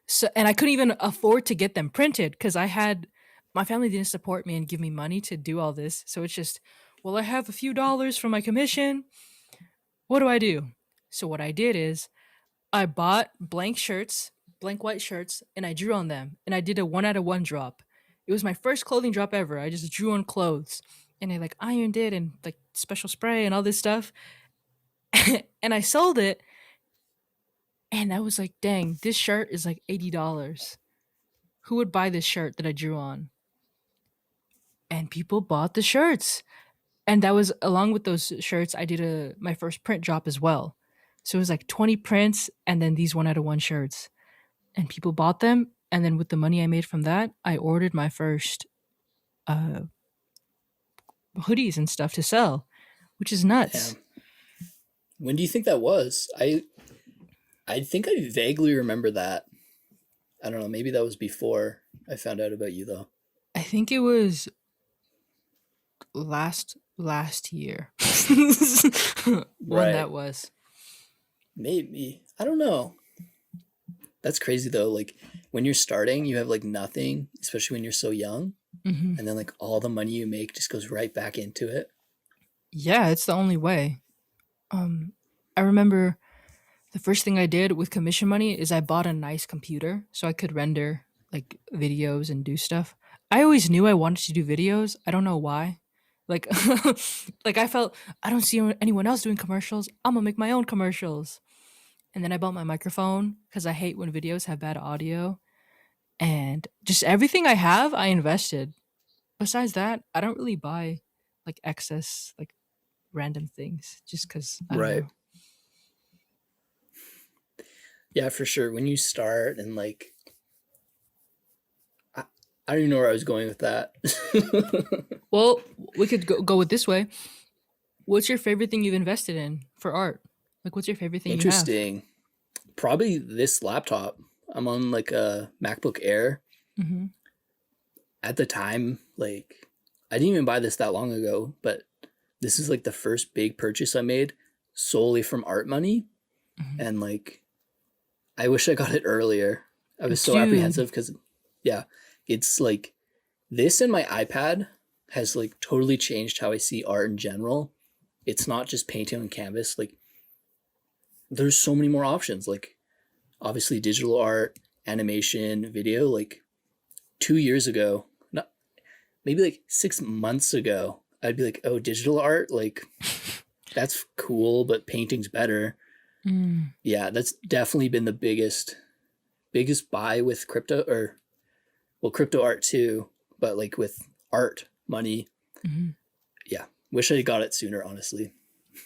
[SPEAKER 2] So and I couldn't even afford to get them printed because I had my family didn't support me and give me money to do all this. So it's just, well, I have a few dollars from my commission. What do I do? So what I did is I bought blank shirts, blank white shirts, and I drew on them. And I did a 1 out of 1 drop. It was my first clothing drop ever. I just drew on clothes and I like ironed it and like special spray and all this stuff. And I sold it, And I was like, dang, this shirt is like $80. Who would buy this shirt that I drew on? And people bought the shirts. And that was along with those shirts, I did my first print drop as well. So it was like 20 prints and then these one out of one shirts. And people bought them. And then with the money I made from that, I ordered my first uh, hoodies and stuff to sell, which is nuts.
[SPEAKER 1] Damn. When do you think that was? I think I vaguely remember that. I don't know. Maybe that was before I found out about you, though.
[SPEAKER 2] I think it was last year when
[SPEAKER 1] Right.
[SPEAKER 2] that was.
[SPEAKER 1] Maybe. I don't know. That's crazy though. Like when you're starting, you have like nothing, especially when you're so young,
[SPEAKER 2] Hmm.
[SPEAKER 1] and then like all the money you make just goes right back into it.
[SPEAKER 2] Yeah, it's the only way. Um, I remember the first thing I did with commission money is I bought a nice computer so I could render like videos and do stuff. I always knew I wanted to do videos. I don't know why. Like like I felt I don't see anyone else doing commercials. I'm gonna make my own commercials. And then I bought my microphone because I hate when videos have bad audio. And just everything I have, I invested. Besides that, I don't really buy like excess, like random things just because I don't
[SPEAKER 1] Right.
[SPEAKER 2] know.
[SPEAKER 1] Yeah, for sure. When you start and like, I, I don't even know where I was going with that.
[SPEAKER 2] Well, we could go it this way. What's your favorite thing you've invested in for art? Like, what's your favorite thing you have?
[SPEAKER 1] Interesting. Probably this laptop. I'm on like a MacBook Air.
[SPEAKER 2] Hmm.
[SPEAKER 1] At the time, like, I didn't even buy this that long ago, but this is like the first big purchase I made solely from art money.
[SPEAKER 2] Hmm.
[SPEAKER 1] And like, I wish I got it earlier. I was so
[SPEAKER 2] Dude,
[SPEAKER 1] apprehensive because, yeah, it's like this and my iPad has like totally changed how I see art in general. It's not just painting on canvas. Like, there's so many more options. Like, obviously, digital art, animation, video. Like, 2 years ago, not maybe like 6 months ago, I'd be like, oh, digital art, like, that's cool, but painting's better.
[SPEAKER 2] mm,
[SPEAKER 1] Yeah, that's definitely been the biggest buy with crypto, or well, crypto art too, but like with art money.
[SPEAKER 2] mhm.
[SPEAKER 1] Yeah, wish I got it sooner, honestly.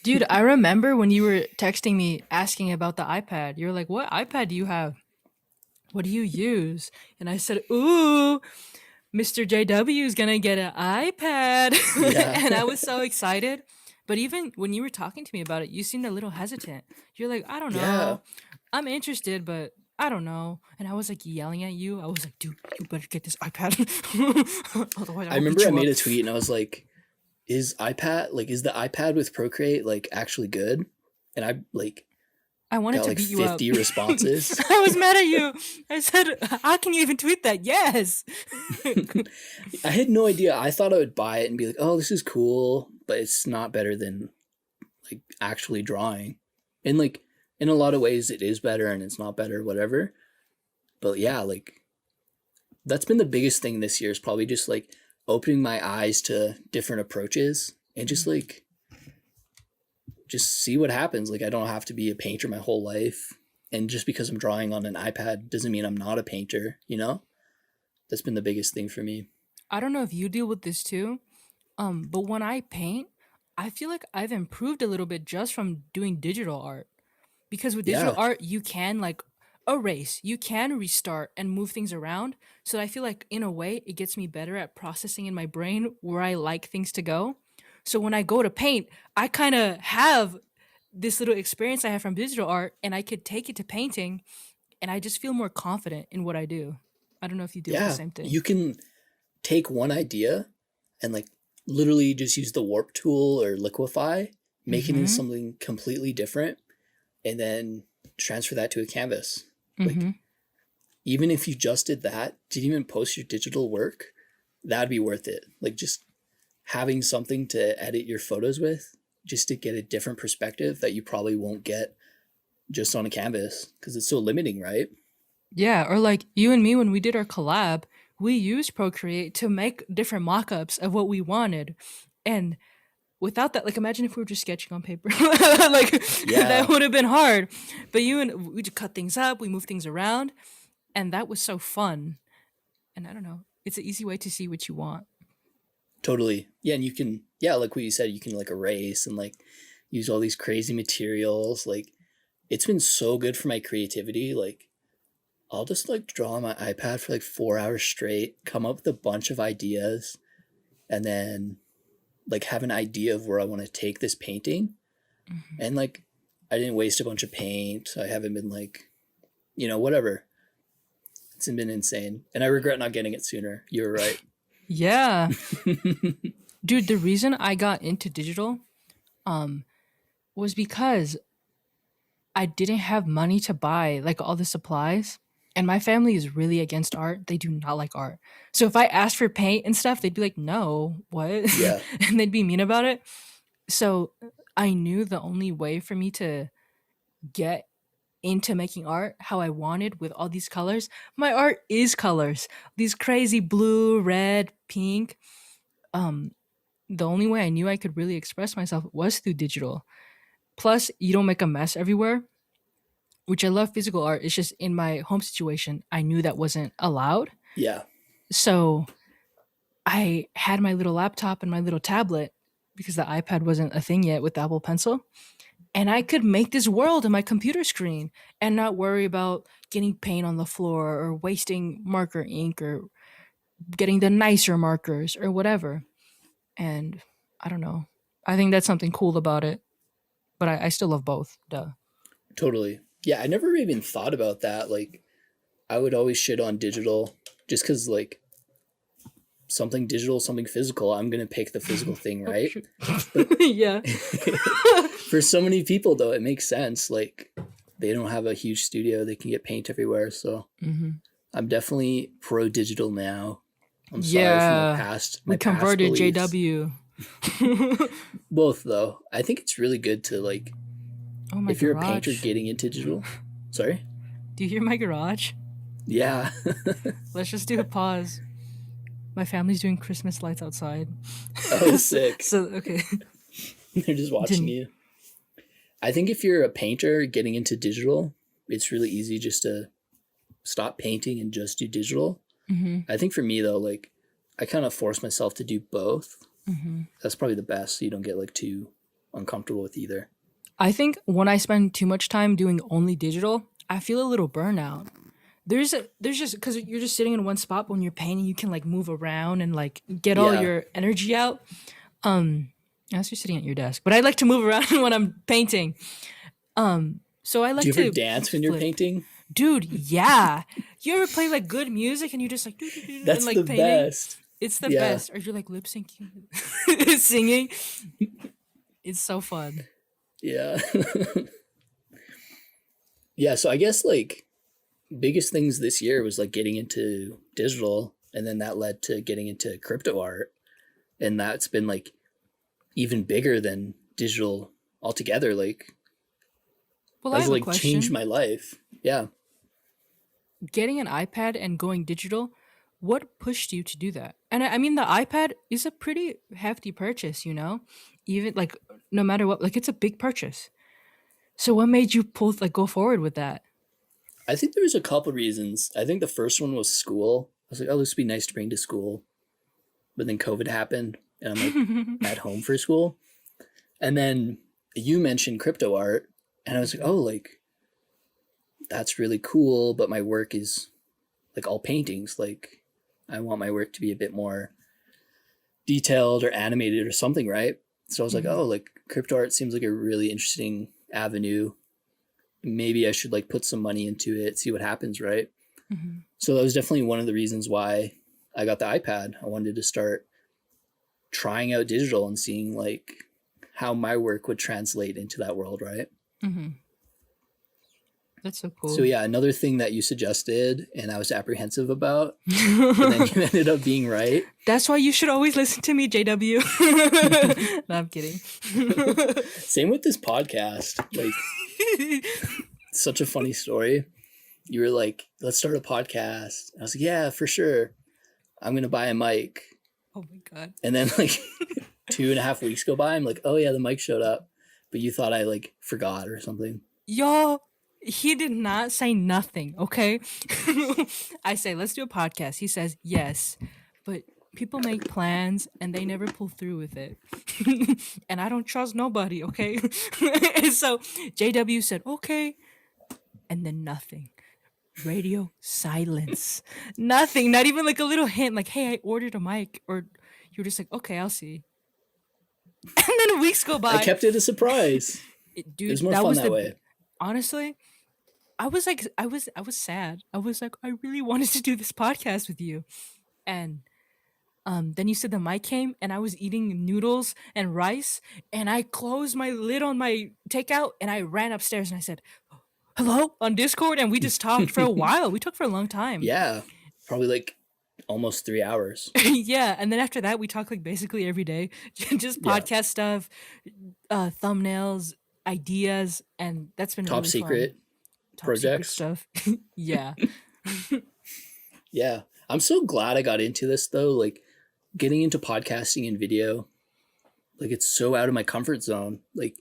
[SPEAKER 2] Dude, I remember when you were texting me asking about the iPad. You were like, "What iPad do you have? What do you use?" And I said, "Ooh, Mr. JW is gonna get an iPad,"
[SPEAKER 1] Yeah.
[SPEAKER 2] and I was so excited. But even when you were talking to me about it, you seemed a little hesitant. You're like, "I don't
[SPEAKER 1] Yeah,
[SPEAKER 2] know. I'm interested, but I don't know." And I was like yelling at you. I was like, "Dude, you better get this iPad, otherwise I'm
[SPEAKER 1] I
[SPEAKER 2] gonna beat
[SPEAKER 1] remember I
[SPEAKER 2] you
[SPEAKER 1] made
[SPEAKER 2] up."
[SPEAKER 1] a tweet and I was like, is the iPad with Procreate like actually good? And I like
[SPEAKER 2] I wanted
[SPEAKER 1] got
[SPEAKER 2] to
[SPEAKER 1] like
[SPEAKER 2] beat you up.
[SPEAKER 1] 50 responses.
[SPEAKER 2] I was mad at you. I said, "How can you even tweet that?" Yes.
[SPEAKER 1] I had no idea. I thought I would buy it and be like, oh, this is cool, but it's not better than like actually drawing. And like in a lot of ways it is better and it's not better, whatever. But yeah, like that's been the biggest thing this year is probably just like opening my eyes to different approaches and just see what happens. Like I don't have to be a painter my whole life. And just because I'm drawing on an iPad doesn't mean I'm not a painter, you know? That's been the biggest thing for me.
[SPEAKER 2] I don't know if you deal with this too, but when I paint, I feel like I've improved a little bit just from doing digital art. Because with digital
[SPEAKER 1] Yeah.
[SPEAKER 2] art, you can like erase, you can restart and move things around. So I feel like in a way, it gets me better at processing in my brain where I like things to go. So when I go to paint, I kind of have this little experience I have from digital art and I could take it to painting and I just feel more confident in what I do. I don't know if you deal with the
[SPEAKER 1] Yeah.
[SPEAKER 2] same thing.
[SPEAKER 1] You can take one idea and like literally just use the warp tool or liquefy, make it into
[SPEAKER 2] Mhm.
[SPEAKER 1] something completely different, and then transfer that to a canvas. Like
[SPEAKER 2] Mhm.
[SPEAKER 1] even if you just did that, didn't even post your digital work, that'd be worth it. Like just having something to edit your photos with, just to get a different perspective that you probably won't get just on a canvas because it's so limiting, right?
[SPEAKER 2] Yeah, or like you and me when we did our collab, we used Procreate to make different mock-ups of what we wanted. And without that, like, imagine if we were just sketching on paper. Like, that
[SPEAKER 1] Yeah,
[SPEAKER 2] would have been hard. But you and we just cut things up, we move things around, and that was so fun. And I don't know, it's an easy way to see what you want.
[SPEAKER 1] totally. Yeah, and you can, yeah, like what you said, you can like erase and like use all these crazy materials. Like it's been so good for my creativity. Like I'll just like draw on my iPad for like 4 hours straight, come up with a bunch of ideas, and then like have an idea of where I want to take this painting.
[SPEAKER 2] Mhm.
[SPEAKER 1] And like I didn't waste a bunch of paint. I haven't been like, whatever. It's been insane. And I regret not getting it sooner. You were right.
[SPEAKER 2] Yeah. Dude, the reason I got into digital um was because I didn't have money to buy like all the supplies. And my family is really against art. They do not like art. So if I asked for paint and stuff, they'd be like, "No, what?"
[SPEAKER 1] Yeah.
[SPEAKER 2] And they'd be mean about it. So I knew the only way for me to get into making art how I wanted with all these colors. My art is colors. These crazy blue, red, pink. Um the only way I knew I could really express myself was through digital. Plus, you don't make a mess everywhere, which I love physical art. It's just in my home situation, I knew that wasn't allowed.
[SPEAKER 1] Yeah.
[SPEAKER 2] So I had my little laptop and my little tablet because the iPad wasn't a thing yet with the Apple Pencil. And I could make this world on my computer screen and not worry about getting paint on the floor or wasting marker ink or getting the nicer markers or whatever. And I don't know. I think that's something cool about it. But I still love both. Duh.
[SPEAKER 1] Totally. Yeah, I never even thought about that. Like I would always shit on digital just because like something digital, something physical, I'm gonna pick the physical thing,
[SPEAKER 2] Oh,
[SPEAKER 1] right?
[SPEAKER 2] shoot.
[SPEAKER 1] But
[SPEAKER 2] Yeah.
[SPEAKER 1] for so many people though, it makes sense. Like they don't have a huge studio, they can get paint everywhere. So
[SPEAKER 2] Hmm.
[SPEAKER 1] I'm definitely pro digital now. I'm sorry for my
[SPEAKER 2] Yeah.
[SPEAKER 1] past
[SPEAKER 2] We
[SPEAKER 1] my past
[SPEAKER 2] converted
[SPEAKER 1] beliefs.
[SPEAKER 2] JW.
[SPEAKER 1] Both though. I think it's really good to like
[SPEAKER 2] Oh, my
[SPEAKER 1] if you're a painter
[SPEAKER 2] garage.
[SPEAKER 1] getting into digital. Sorry?
[SPEAKER 2] Do you hear my garage?
[SPEAKER 1] Yeah.
[SPEAKER 2] Let's just do a pause. My family's doing Christmas lights outside.
[SPEAKER 1] Oh,
[SPEAKER 2] so,
[SPEAKER 1] sick.
[SPEAKER 2] so, okay.
[SPEAKER 1] They're just watching
[SPEAKER 2] Didn't.
[SPEAKER 1] you. I think if you're a painter getting into digital, it's really easy just to stop painting and just do digital.
[SPEAKER 2] Hmm.
[SPEAKER 1] I think for me though, like I kind of force myself to do both.
[SPEAKER 2] Hmm.
[SPEAKER 1] That's probably the best so you don't get like too uncomfortable with either.
[SPEAKER 2] I think when I spend too much time doing only digital, I feel a little burnout. There's just because you're just sitting in one spot, but when you're painting, you can like move around and like get all
[SPEAKER 1] Yeah.
[SPEAKER 2] your energy out. As you're sitting at your desk, but I like to move around when I'm painting. So I
[SPEAKER 1] Do
[SPEAKER 2] like
[SPEAKER 1] you ever
[SPEAKER 2] to
[SPEAKER 1] dance when you're
[SPEAKER 2] flip.
[SPEAKER 1] painting?
[SPEAKER 2] Dude, yeah. You ever play like good music and you just like doo-doo-doo and
[SPEAKER 1] That's the
[SPEAKER 2] like painting?
[SPEAKER 1] best.
[SPEAKER 2] It's the
[SPEAKER 1] Yeah.
[SPEAKER 2] best. Or you're like lip syncing, singing. It's so fun.
[SPEAKER 1] Yeah. Yeah. So I guess like biggest things this year was like getting into digital and then that led to getting into crypto art. And that's been like even bigger than digital altogether. Like
[SPEAKER 2] Well, I
[SPEAKER 1] that's
[SPEAKER 2] have a
[SPEAKER 1] like changed
[SPEAKER 2] question.
[SPEAKER 1] my life. Yeah.
[SPEAKER 2] Getting an iPad and going digital, what pushed you to do that? And I mean, the iPad is a pretty hefty purchase, you know? Even like, no matter what, like, it's a big purchase. So, what made you pull, like, go forward with that?
[SPEAKER 1] I think there was a couple reasons. I think the first one was school. I was like, oh, this would be nice to bring to school. But then COVID happened and I'm like at home for school. And then you mentioned crypto art and I was like, oh, like that's really cool. But my work is like all paintings. Like I want my work to be a bit more detailed or animated or something, right? So I was like,
[SPEAKER 2] Mhm.
[SPEAKER 1] oh, like crypto art seems like a really interesting avenue. Maybe I should like put some money into it, see what happens, right?
[SPEAKER 2] Mhm.
[SPEAKER 1] So that was definitely one of the reasons why I got the iPad. I wanted to start trying out digital and seeing like how my work would translate into that world, right?
[SPEAKER 2] Mhm. That's so
[SPEAKER 1] So
[SPEAKER 2] cool.
[SPEAKER 1] yeah, another thing that you suggested and I was apprehensive about, but then you ended up being right.
[SPEAKER 2] That's why you should always listen to me, JW. No, I'm kidding.
[SPEAKER 1] Same with this podcast. Like such a funny story. You were like, let's start a podcast. I was like, yeah, for sure. I'm gonna buy a mic.
[SPEAKER 2] Oh my god.
[SPEAKER 1] And then like 2.5 weeks go by. I'm like, oh yeah, the mic showed up, but you thought I like forgot or something.
[SPEAKER 2] Y'all, he did not say nothing, okay? I say, let's do a podcast. He says, yes, but people make plans and they never pull through with it. And I don't trust nobody, okay? And so JW said, okay, and then nothing. Radio silence. Nothing, not even like a little hint, like, hey, I ordered a mic. Or you were just like, okay, I'll see. And then weeks go
[SPEAKER 1] I
[SPEAKER 2] by.
[SPEAKER 1] kept it a surprise. It was
[SPEAKER 2] Dude,
[SPEAKER 1] more
[SPEAKER 2] that
[SPEAKER 1] fun
[SPEAKER 2] was
[SPEAKER 1] that
[SPEAKER 2] the
[SPEAKER 1] way.
[SPEAKER 2] honestly, I was sad. I was like, I really wanted to do this podcast with you. And then you said the mic came and I was eating noodles and rice and I closed my lid on my takeout and I ran upstairs and I said, hello on Discord, and we just talked for a while. We talked for a long time.
[SPEAKER 1] Yeah, probably like almost 3 hours.
[SPEAKER 2] Yeah, and then after that we talk like basically every day. Just
[SPEAKER 1] Yeah,
[SPEAKER 2] podcast stuff, thumbnails, ideas, and that's been
[SPEAKER 1] top
[SPEAKER 2] really fun.
[SPEAKER 1] secret
[SPEAKER 2] Top secret
[SPEAKER 1] projects.
[SPEAKER 2] stuff. Yeah.
[SPEAKER 1] Yeah, I'm so glad I got into this though. Like getting into podcasting and video, like it's so out of my comfort zone. Like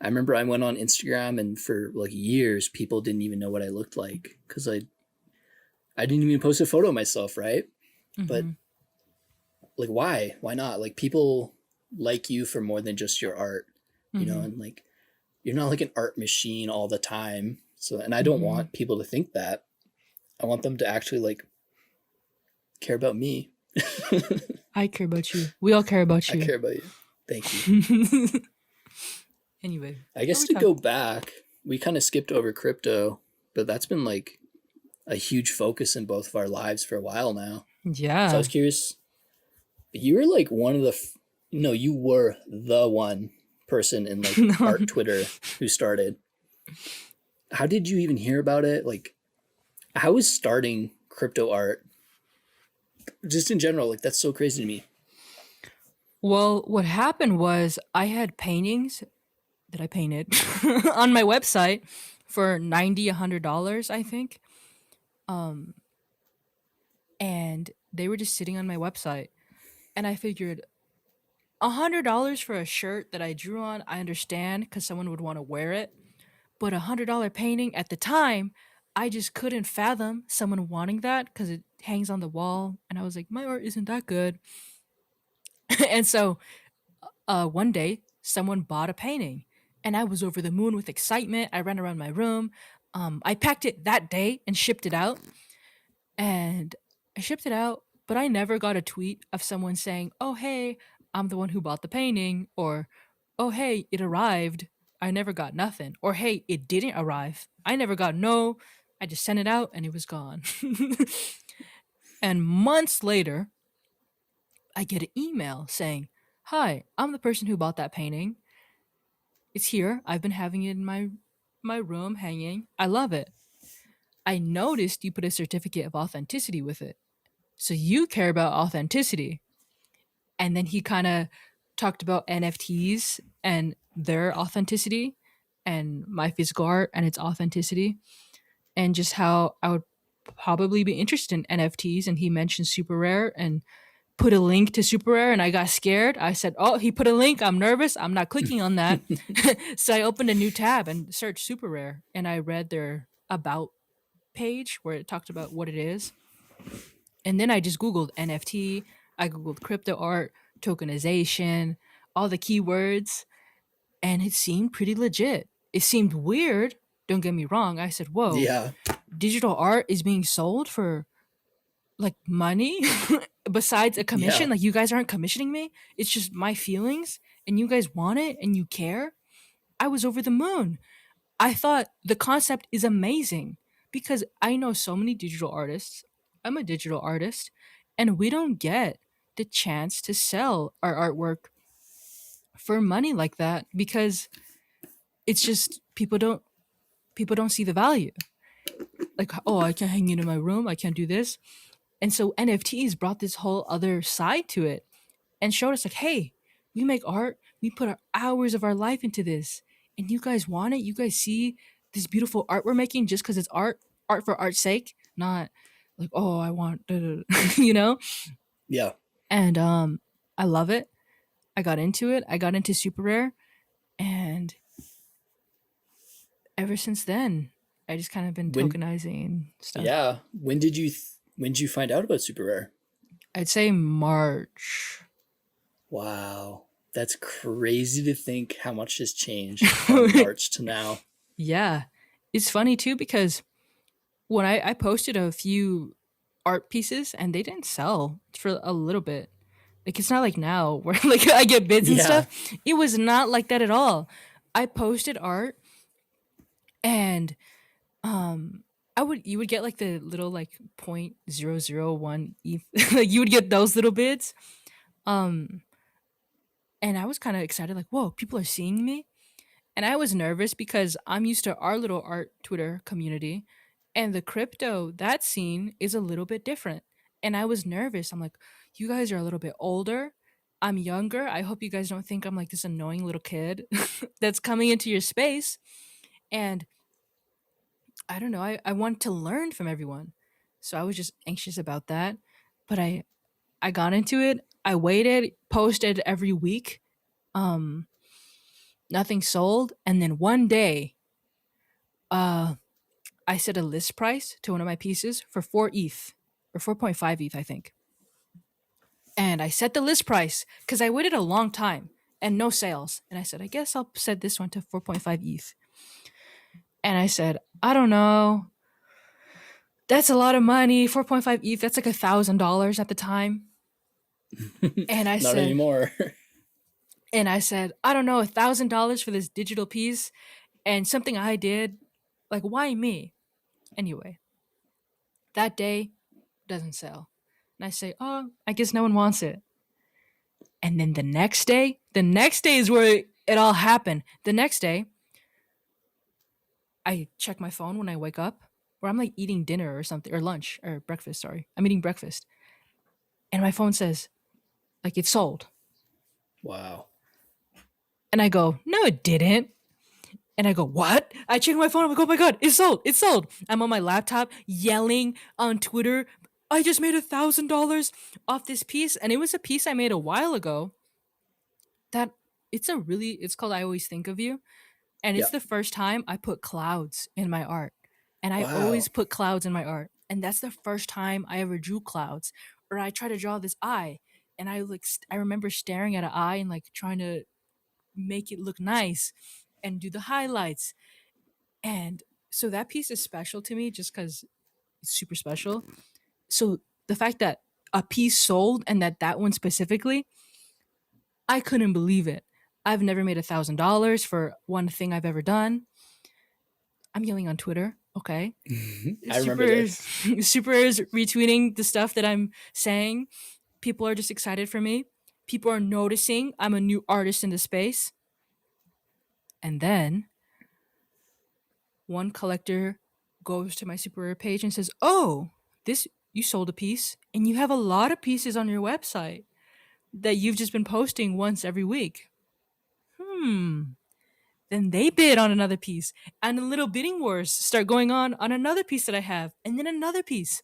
[SPEAKER 1] I remember I went on Instagram and for like years people didn't even know what I looked like because I didn't even post a photo of myself, right? But
[SPEAKER 2] Hmm.
[SPEAKER 1] like why not? Like people like you for more than just your art,
[SPEAKER 2] Hmm.
[SPEAKER 1] and like you're not like an art machine all the time. So and I don't
[SPEAKER 2] Hmm.
[SPEAKER 1] want people to think that. I want them to actually like care about me.
[SPEAKER 2] I care about you. We all care about
[SPEAKER 1] I
[SPEAKER 2] you.
[SPEAKER 1] care about you. Thank you.
[SPEAKER 2] Anyway,
[SPEAKER 1] I
[SPEAKER 2] what are
[SPEAKER 1] guess
[SPEAKER 2] we
[SPEAKER 1] to
[SPEAKER 2] talking?
[SPEAKER 1] go back, we kind of skipped over crypto, but that's been like a huge focus in both of our lives for a while now. So I
[SPEAKER 2] Yeah.
[SPEAKER 1] was curious, you were like one of the, no, you were the one person in like
[SPEAKER 2] No.
[SPEAKER 1] art Twitter who started. How did you even hear about it? Like, how was starting crypto art? Just in general, like that's so crazy to me.
[SPEAKER 2] Well, what happened was I had paintings that I painted on my website for 90, $100, I think. Um, and they were just sitting on my website. And I figured $100 for a shirt that I drew on, I understand because someone would want to wear it. But $100 painting at the time, I just couldn't fathom someone wanting that because it hangs on the wall. And I was like, my art isn't that good. And so one day, someone bought a painting, and I was over the moon with excitement. I ran around my room. I packed it that day and shipped it out. And I shipped it out, but I never got a tweet of someone saying, "Oh, hey, I'm the one who bought the painting," or "Oh, hey, it arrived." I never got nothing. Or "Hey, it didn't arrive." I never got no. I just sent it out and it was gone. And months later, I get an email saying, "Hi, I'm the person who bought that painting. It's here. I've been having it in my room hanging. I love it. I noticed you put a certificate of authenticity with it. So you care about authenticity." And then he kind of talked about NFTs and their authenticity and my physical art and its authenticity and just how I would probably be interested in NFTs. And he mentioned Super Rare and put a link to Super Rare, and I got scared. I said, "Oh, he put a link. I'm nervous. I'm not clicking on that." So I opened a new tab and searched Super Rare, and I read their about page where it talked about what it is. And then I just Googled NFT, I Googled crypto art, tokenization, all the keywords, and it seemed pretty legit. It seemed weird. Don't get me wrong. I said, whoa,
[SPEAKER 1] Yeah.
[SPEAKER 2] digital art is being sold for like money besides a
[SPEAKER 1] Yeah.
[SPEAKER 2] commission. Like, you guys aren't commissioning me. It's just my feelings, and you guys want it and you care. I was over the moon. I thought the concept is amazing because I know so many digital artists. I'm a digital artist, and we don't get the chance to sell our artwork for money like that because it's just people don't see the value. Like, oh, I can't hang it in my room, I can't do this. And so NFTs brought this whole other side to it and showed us like, hey, we make art, we put our hours of our life into this, and you guys want it. You guys see this beautiful art we're making just because it's art for art's sake, not like, oh, I want, you know.
[SPEAKER 1] Yeah.
[SPEAKER 2] And I love it. I got into it. I got into super rare, and ever since then, I just kind of been
[SPEAKER 1] When
[SPEAKER 2] tokenizing stuff.
[SPEAKER 1] yeah, when did you find out about super rare?
[SPEAKER 2] I'd say March.
[SPEAKER 1] Wow. That's crazy to think how much has changed from March to now.
[SPEAKER 2] Yeah. It's funny too because when I posted a few art pieces and they didn't sell for a little bit. Like it's not like now where like I get bids and
[SPEAKER 1] Yeah.
[SPEAKER 2] stuff. It was not like that at all. I posted art and um I would you would get like the little like 0.001 ETH. Like you would get those little bids. Um and I was kind of excited like, "Whoa, people are seeing me." And I was nervous because I'm used to our little art Twitter community, and the crypto, that scene is a little bit different. And I was nervous. I'm like, you guys are a little bit older. I'm younger. I hope you guys don't think I'm like this annoying little kid that's coming into your space. And I don't know, I want to learn from everyone. So I was just anxious about that. But I got into it. I waited, posted every week. Um, Nothing sold. And then one day, uh I set a list price to one of my pieces for 4 ETH or 4.5 ETH, I think. And I set the list price because I waited a long time and no sales. And I said, I guess I'll set this one to 4.5 ETH. And I said, I don't know. That's a lot of money. 4.5 ETH, that's like $1,000 at the time. And I
[SPEAKER 1] Not
[SPEAKER 2] said,
[SPEAKER 1] anymore.
[SPEAKER 2] I don't know, $1,000 for this digital piece and something I did. Like, why me? Anyway, that day doesn't sell. And I say, oh, I guess no one wants it. And then the next day is where it all happened. The next day, I check my phone when I wake up, where I'm like eating dinner or something, or lunch, or breakfast, sorry. I'm eating breakfast. And my phone says, like, it's sold.
[SPEAKER 1] Wow.
[SPEAKER 2] And I go, no, it didn't. And I go, what? I check my phone. I'm like, oh my God, it's sold. It's sold. I'm on my laptop yelling on Twitter. I just made $1,000 off this piece. And it was a piece I made a while ago that it's called I Always Think of You. And
[SPEAKER 1] Yeah.
[SPEAKER 2] it's the first time I put clouds in my art. And I always
[SPEAKER 1] Wow.
[SPEAKER 2] put clouds in my art. And that's the first time I ever drew clouds. Or I try to draw this eye. And I remember staring at an eye and like trying to make it look nice and do the highlights. And so that piece is special to me just because it's super special. So the fact that a piece sold and that one specifically, I couldn't believe it. I've never made $1,000 for one thing I've ever done. I'm yelling on Twitter. Okay.
[SPEAKER 1] I remember
[SPEAKER 2] Super,
[SPEAKER 1] this.
[SPEAKER 2] super is retweeting the stuff that I'm saying. People are just excited for me. People are noticing I'm a new artist in the space. And then one collector goes to my super rare page and says, oh, this, you sold a piece and you have a lot of pieces on your website that you've just been posting once every week. Then they bid on another piece, and the little bidding wars start going on another piece that I have, and then another piece.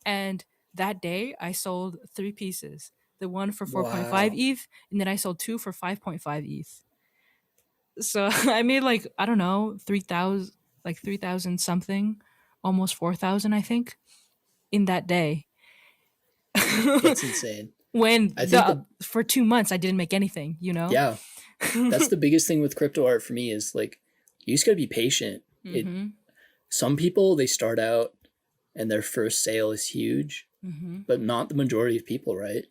[SPEAKER 2] And that day, I sold 3 pieces. The one for 4.5
[SPEAKER 1] Wow.
[SPEAKER 2] ETH, and then I sold 2 for 5.5 ETH. So I made like, I don't know, 3,000, like 3,000 something, almost 4,000, I think, in that day.
[SPEAKER 1] That's insane.
[SPEAKER 2] When
[SPEAKER 1] I think the
[SPEAKER 2] for 2 months I didn't make anything, you know?
[SPEAKER 1] yeah, that's the biggest thing with crypto art for me is like you just gotta be patient. It
[SPEAKER 2] Mm-hmm.
[SPEAKER 1] Some people they start out and their first sale is huge,
[SPEAKER 2] Mm-hmm.
[SPEAKER 1] but not the majority of people, right?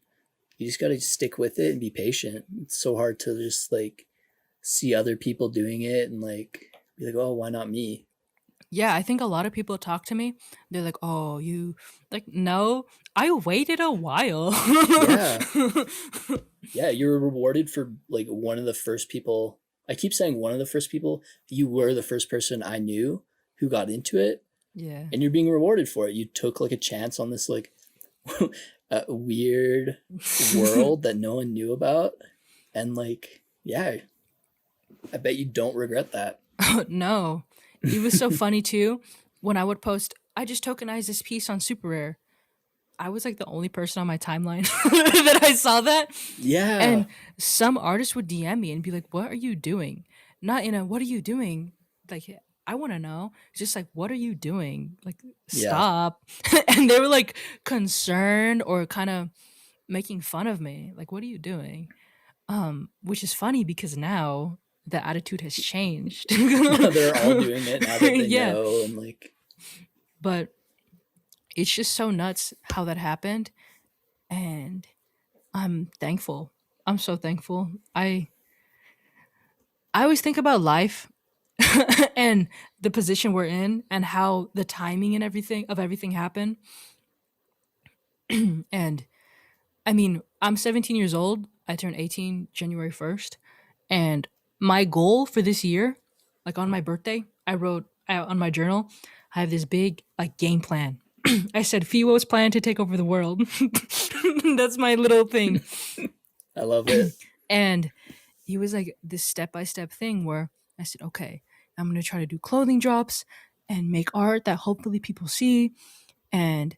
[SPEAKER 1] You just gotta stick with it and be patient. It's so hard to just like see other people doing it and like be like, oh, why not me?
[SPEAKER 2] Yeah, I think a lot of people talk to me. They're like, "Oh, you like no, I waited a while."
[SPEAKER 1] Yeah. Yeah, you were rewarded for like one of the first people. I keep saying one of the first people. You were the first person I knew who got into it,
[SPEAKER 2] Yeah.
[SPEAKER 1] and you're being rewarded for it. You took like a chance on this like weird world that no one knew about, and like yeah, I bet you don't regret that.
[SPEAKER 2] No. It was so funny too when I would post, I just tokenized this piece on Super Rare. I was like the only person on my timeline that I saw that.
[SPEAKER 1] Yeah.
[SPEAKER 2] And some artists would DM me and be like, "What are you doing?" Not in a "What are you doing?" Like, I want to know. It's just like, "What are you doing?" Like,
[SPEAKER 1] Yeah.
[SPEAKER 2] stop. And they were like concerned or kind of making fun of me. Like, "What are you doing?" Which is funny because now the attitude has changed.
[SPEAKER 1] Now they're all doing it now that they
[SPEAKER 2] Yeah,
[SPEAKER 1] know, and like,
[SPEAKER 2] but it's just so nuts how that happened, and I'm thankful. I'm so thankful. I always think about life and the position we're in and how the timing and everything happened. And I mean, I'm 17 years old. I turned 18 January 1st. And my goal for this year, like on my birthday, I wrote out on my journal, I have this big like game plan. I said Fiwo's plan to take over the world. That's my little thing.
[SPEAKER 1] I love it.
[SPEAKER 2] And he was like this step by step thing where I said, okay, I'm going to try to do clothing drops and make art that hopefully people see and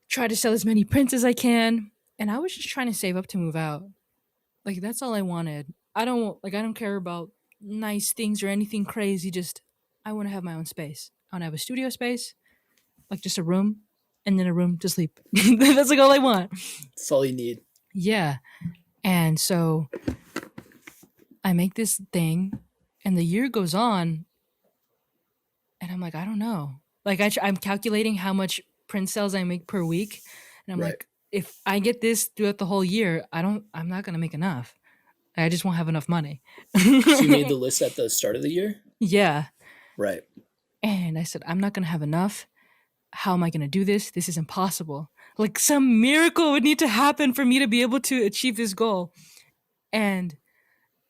[SPEAKER 2] try to sell as many prints as I can. And I was just trying to save up to move out. Like that's all I wanted. I don't care about nice things or anything crazy. Just I want to have my own space. I want to have a studio space, like just a room, and then a room to sleep. That's like all I want.
[SPEAKER 1] That's all you need.
[SPEAKER 2] Yeah. And so I make this thing, and the year goes on, and I'm like, I don't know. Like I'm calculating how much print sales I make per week, and I'm
[SPEAKER 1] Right.
[SPEAKER 2] like, if I get this throughout the whole year, I'm not gonna make enough. I just won't have enough money.
[SPEAKER 1] So you made the list at the start of the year?
[SPEAKER 2] Yeah.
[SPEAKER 1] Right.
[SPEAKER 2] And I said, I'm not gonna have enough. How am I gonna do this? This is impossible. Like some miracle would need to happen for me to be able to achieve this goal. And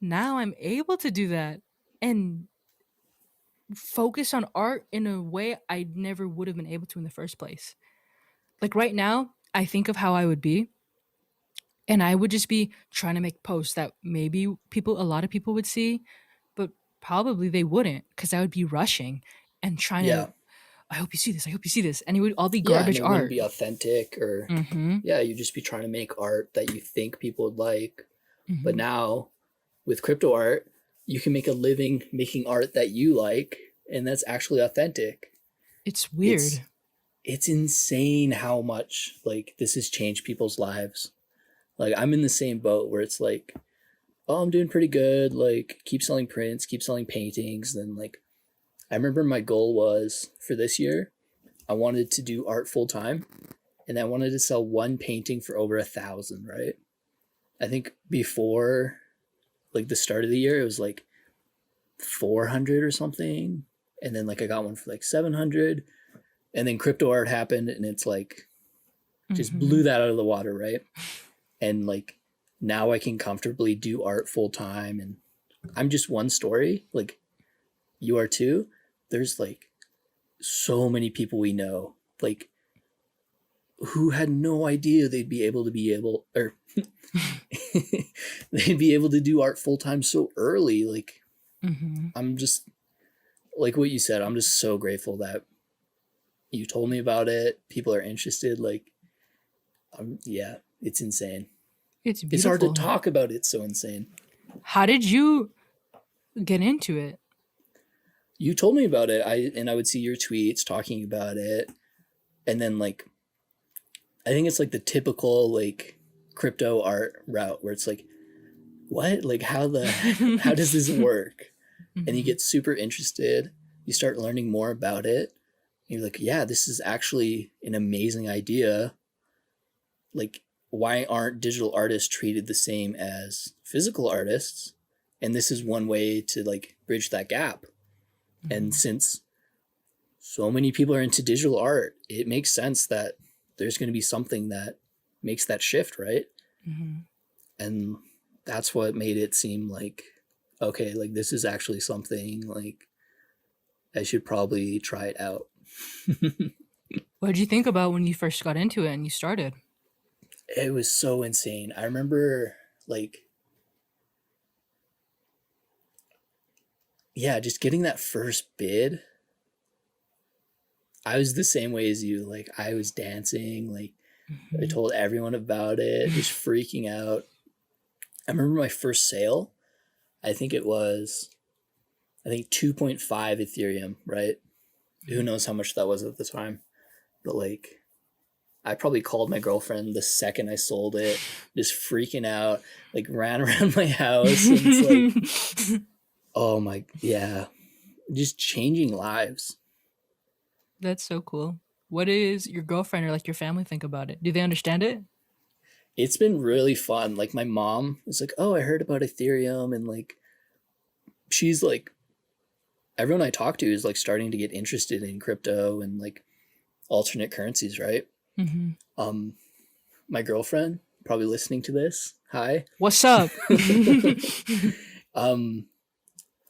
[SPEAKER 2] now I'm able to do that and focus on art in a way I never would have been able to in the first place. Like right now, I think of how I would be, and I would just be trying to make posts that maybe a lot of people would see, but probably they wouldn't because I would be rushing and trying to,
[SPEAKER 1] Yeah.
[SPEAKER 2] I hope you see this, I hope you see this. And it would all be
[SPEAKER 1] Yeah. And
[SPEAKER 2] garbage
[SPEAKER 1] it wouldn't
[SPEAKER 2] art.
[SPEAKER 1] be authentic, or,
[SPEAKER 2] Mm-hmm.
[SPEAKER 1] yeah, you'd just be trying to make art that you think people would like. But
[SPEAKER 2] Mm-hmm.
[SPEAKER 1] now with crypto art, you can make a living making art that you like, and that's actually authentic.
[SPEAKER 2] It's
[SPEAKER 1] It's
[SPEAKER 2] weird.
[SPEAKER 1] it's insane how much like this has changed people's lives. Like I'm in the same boat where it's like, oh, I'm doing pretty good. Like keep selling prints, keep selling paintings. Then like I remember my goal was for this year, I wanted to do art full time, and I wanted to sell one painting for over 1,000. Right. I think before like the start of the year, it was like 400 or something, and then like I got one for like 700, and then crypto art happened, and it's like just
[SPEAKER 2] Mm-hmm.
[SPEAKER 1] blew that out of the water, right? And like now I can comfortably do art full time, and I'm just one story. Like you are too. There's like so many people we know, like who had no idea they'd be able to be able or they'd be able to do art full time so early. Like
[SPEAKER 2] Mm-hmm.
[SPEAKER 1] I'm just like what you said. I'm just so grateful that you told me about it. People are interested. Like, yeah, it's insane.
[SPEAKER 2] It's
[SPEAKER 1] It's hard to
[SPEAKER 2] beautiful.
[SPEAKER 1] talk about. It's so insane.
[SPEAKER 2] How did you get into it?
[SPEAKER 1] You told me about it. I would see your tweets talking about it, and then like I think it's like the typical like crypto art route where it's like, what? Like how does this work? And you
[SPEAKER 2] Mm-hmm.
[SPEAKER 1] get super interested. You start learning more about it. And you're like, yeah, this is actually an amazing idea. Like, why aren't digital artists treated the same as physical artists? And this is one way to like bridge that gap. And
[SPEAKER 2] Mm-hmm.
[SPEAKER 1] since so many people are into digital art, it makes sense that there's going to be something that makes that shift, right?
[SPEAKER 2] Mm-hmm.
[SPEAKER 1] And that's what made it seem like, okay, like this is actually something like I should probably try it out.
[SPEAKER 2] What did you think about when you first got into it and you started?
[SPEAKER 1] It was so insane. I remember like, yeah, just getting that first bid. I was the same way as you. Like I was dancing, like I
[SPEAKER 2] Mhm.
[SPEAKER 1] told everyone about it, just freaking out. I remember my first sale. I think it was, I think 2.5 Ethereum, right? Who knows how much that was at the time, but like I probably called my girlfriend the second I sold it, just freaking out, like ran around my house, and it's like, oh my, yeah, just changing lives.
[SPEAKER 2] That's so cool. What does your girlfriend or like your family think about it? Do they understand it?
[SPEAKER 1] It's been really fun. Like my mom is like, "Oh, I heard about Ethereum," and like she's like, everyone I talk to is like starting to get interested in crypto and like alternate currencies, right?
[SPEAKER 2] Hmm.
[SPEAKER 1] Um, my girlfriend probably listening to this. Hi.
[SPEAKER 2] What's up?
[SPEAKER 1] um,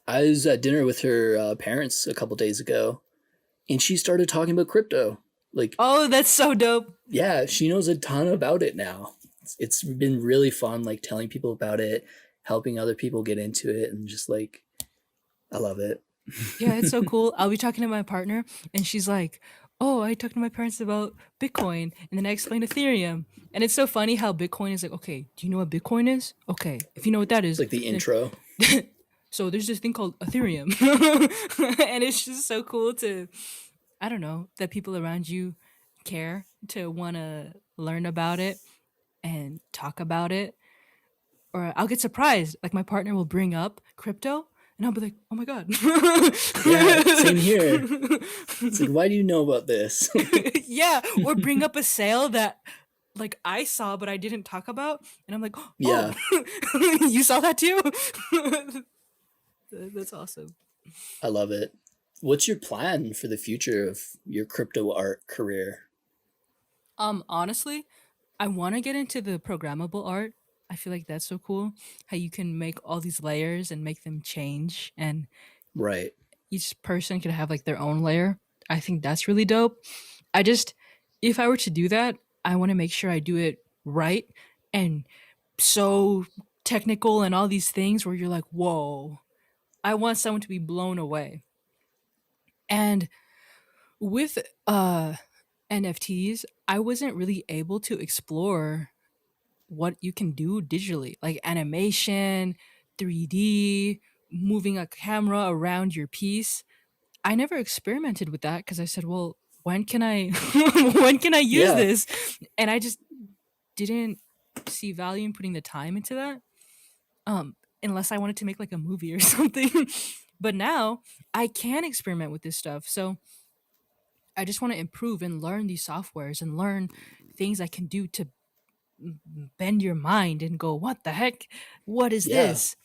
[SPEAKER 1] I was at dinner with her parents a couple days ago, and she started talking about crypto. Like,
[SPEAKER 2] Oh, that's so dope.
[SPEAKER 1] yeah, she knows a ton about it now. It's been really fun, like telling people about it, helping other people get into it, and just like, I love it.
[SPEAKER 2] Yeah, it's so cool. I'll be talking to my partner, and she's like, "Oh, I talked to my parents about Bitcoin," and then I explained Ethereum. And it's so funny how Bitcoin is like, "Okay, do you know what Bitcoin is? Okay, if you know what that
[SPEAKER 1] It's
[SPEAKER 2] is,
[SPEAKER 1] like the
[SPEAKER 2] then
[SPEAKER 1] intro.
[SPEAKER 2] so there's this thing called Ethereum," and it's just so cool to, I don't know, that people around you care to want to learn about it and talk about it. Or I'll get surprised. Like my partner will bring up crypto and I'll be like, oh my God.
[SPEAKER 1] Yeah, same here. It's like, why do you know about this?
[SPEAKER 2] Yeah. Or bring up a sale that like I saw but I didn't talk about. And I'm like, oh,
[SPEAKER 1] Yeah,
[SPEAKER 2] you saw that too? That's awesome.
[SPEAKER 1] I love it. What's your plan for the future of your crypto art career?
[SPEAKER 2] Honestly, I want to get into the programmable art. I feel like that's so cool. How you can make all these layers and make them change, and
[SPEAKER 1] Right.
[SPEAKER 2] each person could have like their own layer. I think that's really dope. I just, if I were to do that, I want to make sure I do it right and so technical and all these things where you're like, whoa, I want someone to be blown away. And with NFTs, I wasn't really able to explore what you can do digitally, like animation, 3D, moving a camera around your piece. I never experimented with that because I said, well, when can I when can I use
[SPEAKER 1] Yeah,
[SPEAKER 2] this? And I just didn't see value in putting the time into that. Unless I wanted to make like a movie or something. But now I can experiment with this stuff. So I just want to improve and learn these softwares and learn things I can do to bend your mind and go, what the heck? What is
[SPEAKER 1] yeah,
[SPEAKER 2] this?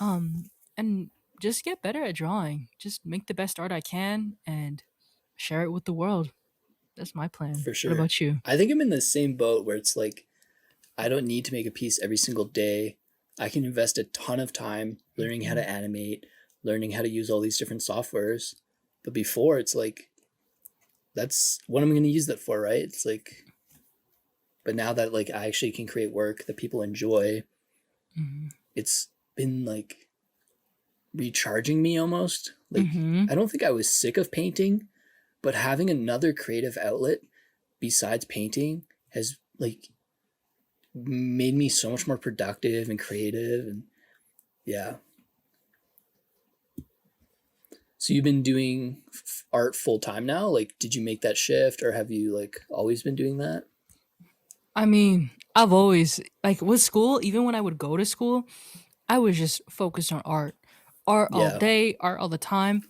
[SPEAKER 2] And just get better at drawing. Just make the best art I can and share it with the world. That's my plan.
[SPEAKER 1] for
[SPEAKER 2] What
[SPEAKER 1] sure.
[SPEAKER 2] about you?
[SPEAKER 1] I think I'm in the same boat where it's like, I don't need to make a piece every single day. I can invest a ton of time learning how
[SPEAKER 2] Mhm.
[SPEAKER 1] to animate, learning how to use all these different softwares. But before, it's like, that's what I'm going to use that for, right? It's like, but now that like I actually can create work that people enjoy,
[SPEAKER 2] Mhm.
[SPEAKER 1] it's been like recharging me almost. Like,
[SPEAKER 2] Mhm.
[SPEAKER 1] I don't think I was sick of painting, but having another creative outlet besides painting has like made me so much more productive and creative. And yeah. So you've been doing art full time now? Like, did you make that shift, or have you like always been doing that?
[SPEAKER 2] I mean, I've always like with school, even when I would go to school, I was just focused on art. Art all
[SPEAKER 1] Yeah.
[SPEAKER 2] day, art all the time.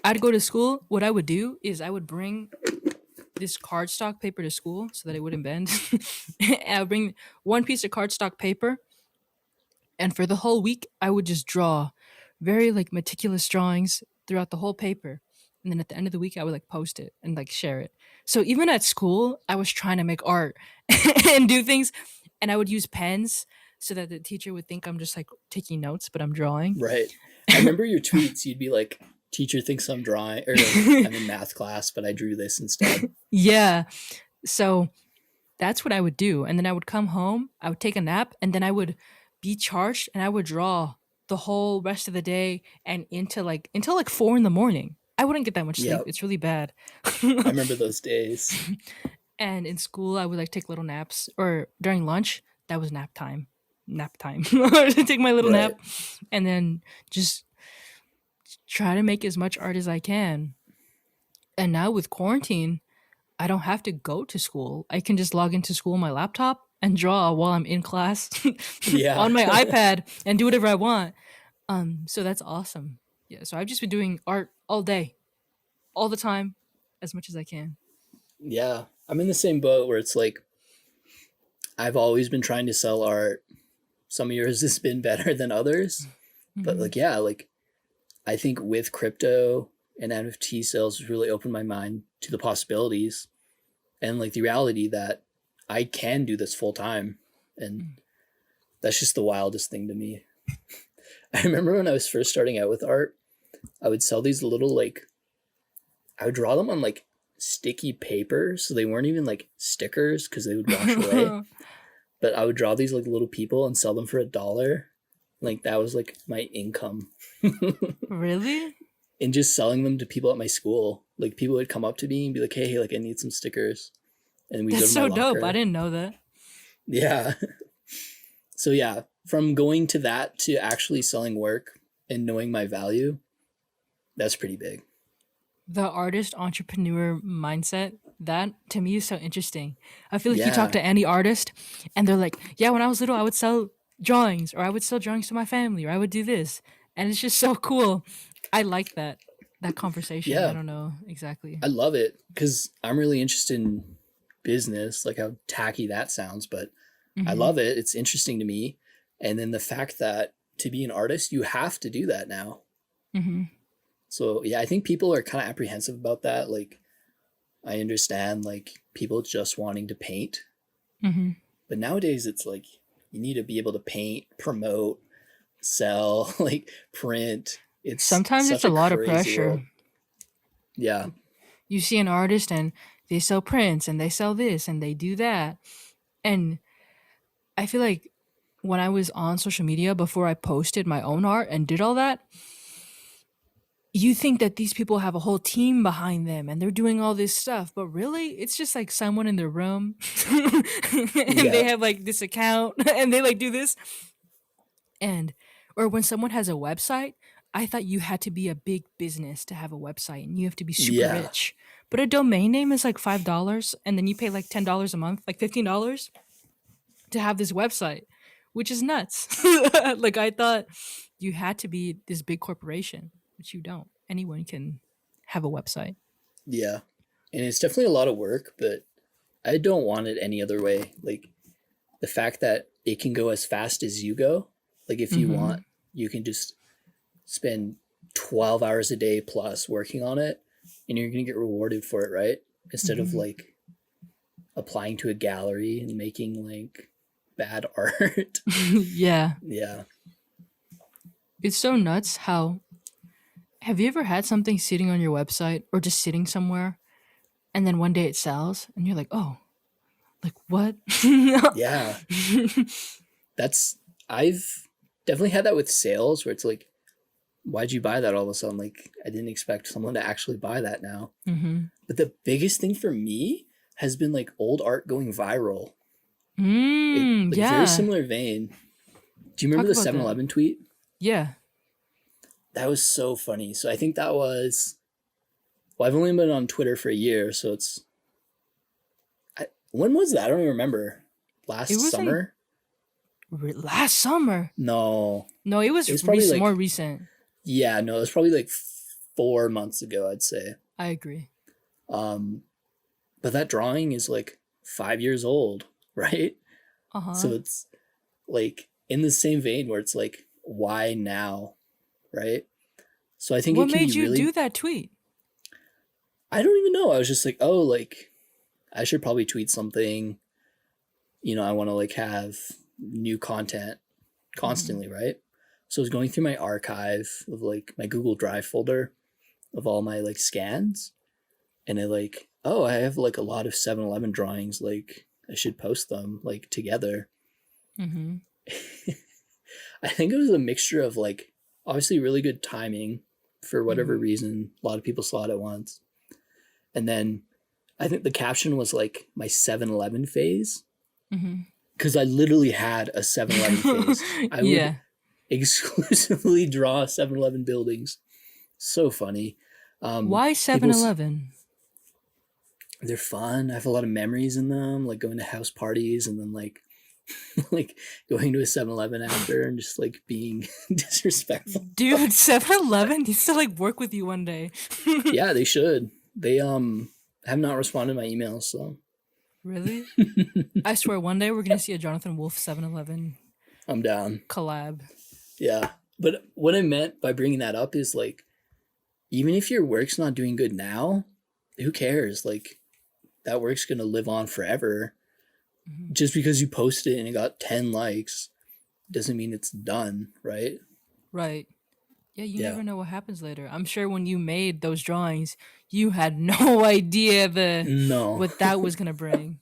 [SPEAKER 2] I'd go to school. What I would do is I would bring this cardstock paper to school so that it wouldn't bend. And I would bring one piece of cardstock paper, and for the whole week, I would just draw very like meticulous drawings throughout the whole paper. And then at the end of the week, I would like post it and like share it. So even at school, I was trying to make art and do things. And I would use pens so that the teacher would think I'm just like taking notes, but I'm drawing.
[SPEAKER 1] Right. I remember your tweets. You'd be like, "Teacher thinks I'm drawing," or like, "I'm in math class, but I drew this instead."
[SPEAKER 2] Yeah. So that's what I would do. And then I would come home, I would take a nap, and then I would be charged and I would draw the whole rest of the day and into like until like 4 in the morning. I wouldn't get that much sleep.
[SPEAKER 1] Yep.
[SPEAKER 2] It's really bad.
[SPEAKER 1] I remember those days.
[SPEAKER 2] And in school, I would like take little naps, or during lunch, that was nap time. Nap time. Take my little
[SPEAKER 1] Right.
[SPEAKER 2] nap, and then just try to make as much art as I can. And now with quarantine, I don't have to go to school. I can just log into school on my laptop and draw while I'm in class
[SPEAKER 1] Yeah.
[SPEAKER 2] on my iPad and do whatever I want. So that's awesome. Yeah, so I've just been doing art all day, all the time, as much as I can.
[SPEAKER 1] Yeah. I'm in the same boat where it's like I've always been trying to sell art. Some years has been better than others. But
[SPEAKER 2] Hmm.
[SPEAKER 1] like, yeah, like I think with crypto and NFT sales has really opened my mind to the possibilities and like the reality that I can do this full time. And that's just the wildest thing to me. I remember when I was first starting out with art, I would sell these little like I would draw them on like sticky paper, so they weren't even like stickers because they would wash away. But I would draw these like little people and sell them for $1. Like that was like my income.
[SPEAKER 2] Really?
[SPEAKER 1] And just selling them to people at my school. Like people would come up to me and be like, "Hey, like I need some stickers," and we go
[SPEAKER 2] That's
[SPEAKER 1] to my
[SPEAKER 2] so dope. I
[SPEAKER 1] locker.
[SPEAKER 2] didn't know that.
[SPEAKER 1] Yeah. So yeah, from going to that to actually selling work and knowing my value, that's pretty big.
[SPEAKER 2] The artist entrepreneur mindset, that to me is so interesting. I feel like you talk
[SPEAKER 1] Yeah.
[SPEAKER 2] to any artist and they're like, yeah, when I was little, I would sell drawings, or I would sell drawings to my family, or I would do this. And it's just so cool. I like that conversation. I
[SPEAKER 1] Yeah.
[SPEAKER 2] don't know exactly.
[SPEAKER 1] I love it because I'm really interested in business, like how tacky that sounds, but I
[SPEAKER 2] Hmm.
[SPEAKER 1] love it. It's interesting to me. And then the fact that to be an artist, you have to do that now.
[SPEAKER 2] Hmm.
[SPEAKER 1] So yeah, I think people are kind of apprehensive about that. Like I understand like people just wanting to paint,
[SPEAKER 2] Hmm.
[SPEAKER 1] but nowadays it's like you need to be able to paint, promote, sell, like print. It's
[SPEAKER 2] Sometimes it's
[SPEAKER 1] such
[SPEAKER 2] a
[SPEAKER 1] a
[SPEAKER 2] lot of
[SPEAKER 1] crazy
[SPEAKER 2] pressure.
[SPEAKER 1] world. Yeah.
[SPEAKER 2] You see an artist and they sell prints and they sell this and they do that. And I feel like when I was on social media before I posted my own art and did all that, you think that these people have a whole team behind them and they're doing all this stuff, but really it's just like someone in their room and they
[SPEAKER 1] Yeah.
[SPEAKER 2] have like this account and they like do this. And or when someone has a website, I thought you had to be a big business to have a website and you have to be super
[SPEAKER 1] Yeah.
[SPEAKER 2] rich. But a domain name is like $5 and then you pay like $10 a month, like $15 to have this website, which is nuts. Like I thought you had to be this big corporation, but you don't. Anyone can have a website.
[SPEAKER 1] Yeah. And it's definitely a lot of work, but I don't want it any other way. Like the fact that it can go as fast as you go, like if you
[SPEAKER 2] Mm-hmm.
[SPEAKER 1] want, you can just spend 12 hours a day plus working on it and you're going to get rewarded for it, right? Instead of
[SPEAKER 2] Mm-hmm.
[SPEAKER 1] like applying to a gallery and making like bad art.
[SPEAKER 2] Yeah,
[SPEAKER 1] Yeah.
[SPEAKER 2] it's so nuts how. Have you ever had something sitting on your website or just sitting somewhere, and then one day it sells, and you're like, oh, like what?
[SPEAKER 1] Yeah. That's, I've definitely had that with sales where it's like, why'd you buy that all of a sudden? Like, I didn't expect someone to actually buy that now.
[SPEAKER 2] Mm-hmm.
[SPEAKER 1] But the biggest thing for me has been like old art going viral. It like very
[SPEAKER 2] Yeah.
[SPEAKER 1] similar vein. Do you remember
[SPEAKER 2] Talk
[SPEAKER 1] the
[SPEAKER 2] about that.
[SPEAKER 1] 7-Eleven tweet?
[SPEAKER 2] Yeah.
[SPEAKER 1] That was so funny. So I think that was well, I've only been on Twitter for a year, so when was that? I don't even remember.
[SPEAKER 2] It
[SPEAKER 1] Last
[SPEAKER 2] was like
[SPEAKER 1] summer?
[SPEAKER 2] last summer.
[SPEAKER 1] No,
[SPEAKER 2] No, it
[SPEAKER 1] it
[SPEAKER 2] was
[SPEAKER 1] was probably
[SPEAKER 2] more
[SPEAKER 1] like
[SPEAKER 2] recent.
[SPEAKER 1] yeah, no, it was probably like 4 months ago, I'd say.
[SPEAKER 2] I agree.
[SPEAKER 1] Um, but that drawing is like 5 years old, right?
[SPEAKER 2] Uh huh.
[SPEAKER 1] So it's like in the same vein where it's like, why now, right? So I think
[SPEAKER 2] What
[SPEAKER 1] it can be
[SPEAKER 2] made you
[SPEAKER 1] really.
[SPEAKER 2] do that tweet?
[SPEAKER 1] I don't even know. I was just like, oh, like I should probably tweet something. I want to like have new content
[SPEAKER 2] Mm-hmm.
[SPEAKER 1] constantly, right? So I was going through my archive of like my Google Drive folder of all my like scans, and I like, oh, I have like a lot of 7-Eleven drawings. Like I should post them like together.
[SPEAKER 2] Mm-hmm.
[SPEAKER 1] I think it was a mixture of like obviously really good timing for whatever
[SPEAKER 2] Mm-hmm.
[SPEAKER 1] reason. A lot of people saw it at once, and then I think the caption was like my 7-Eleven phase,
[SPEAKER 2] Mm-hmm.
[SPEAKER 1] because I literally had a 7-Eleven phase. I would
[SPEAKER 2] Yeah.
[SPEAKER 1] exclusively draw 7-Eleven buildings. So funny.
[SPEAKER 2] Why Seven
[SPEAKER 1] People,
[SPEAKER 2] Eleven?
[SPEAKER 1] they're fun. I have a lot of memories in them, like going to house parties and then like like going to a 7-Eleven after and just like being disrespectful.
[SPEAKER 2] Dude, 7-Eleven needs to like work with you one day.
[SPEAKER 1] Yeah, they should. They have not responded to my emails, so
[SPEAKER 2] Really? I swear one day we're gonna see a Jonathan Wolfe 7-Eleven
[SPEAKER 1] I'm down.
[SPEAKER 2] collab.
[SPEAKER 1] Yeah. But what I meant by bringing that up is like, even if your work's not doing good now, who cares? Like, that work's gonna live on forever.
[SPEAKER 2] Mhm.
[SPEAKER 1] Just because you posted it and it got 10 likes doesn't mean it's done, right?
[SPEAKER 2] Right. Yeah, you
[SPEAKER 1] Yeah.
[SPEAKER 2] never know what happens later. I'm sure when you made those drawings, you had no idea
[SPEAKER 1] No.
[SPEAKER 2] what that was gonna bring.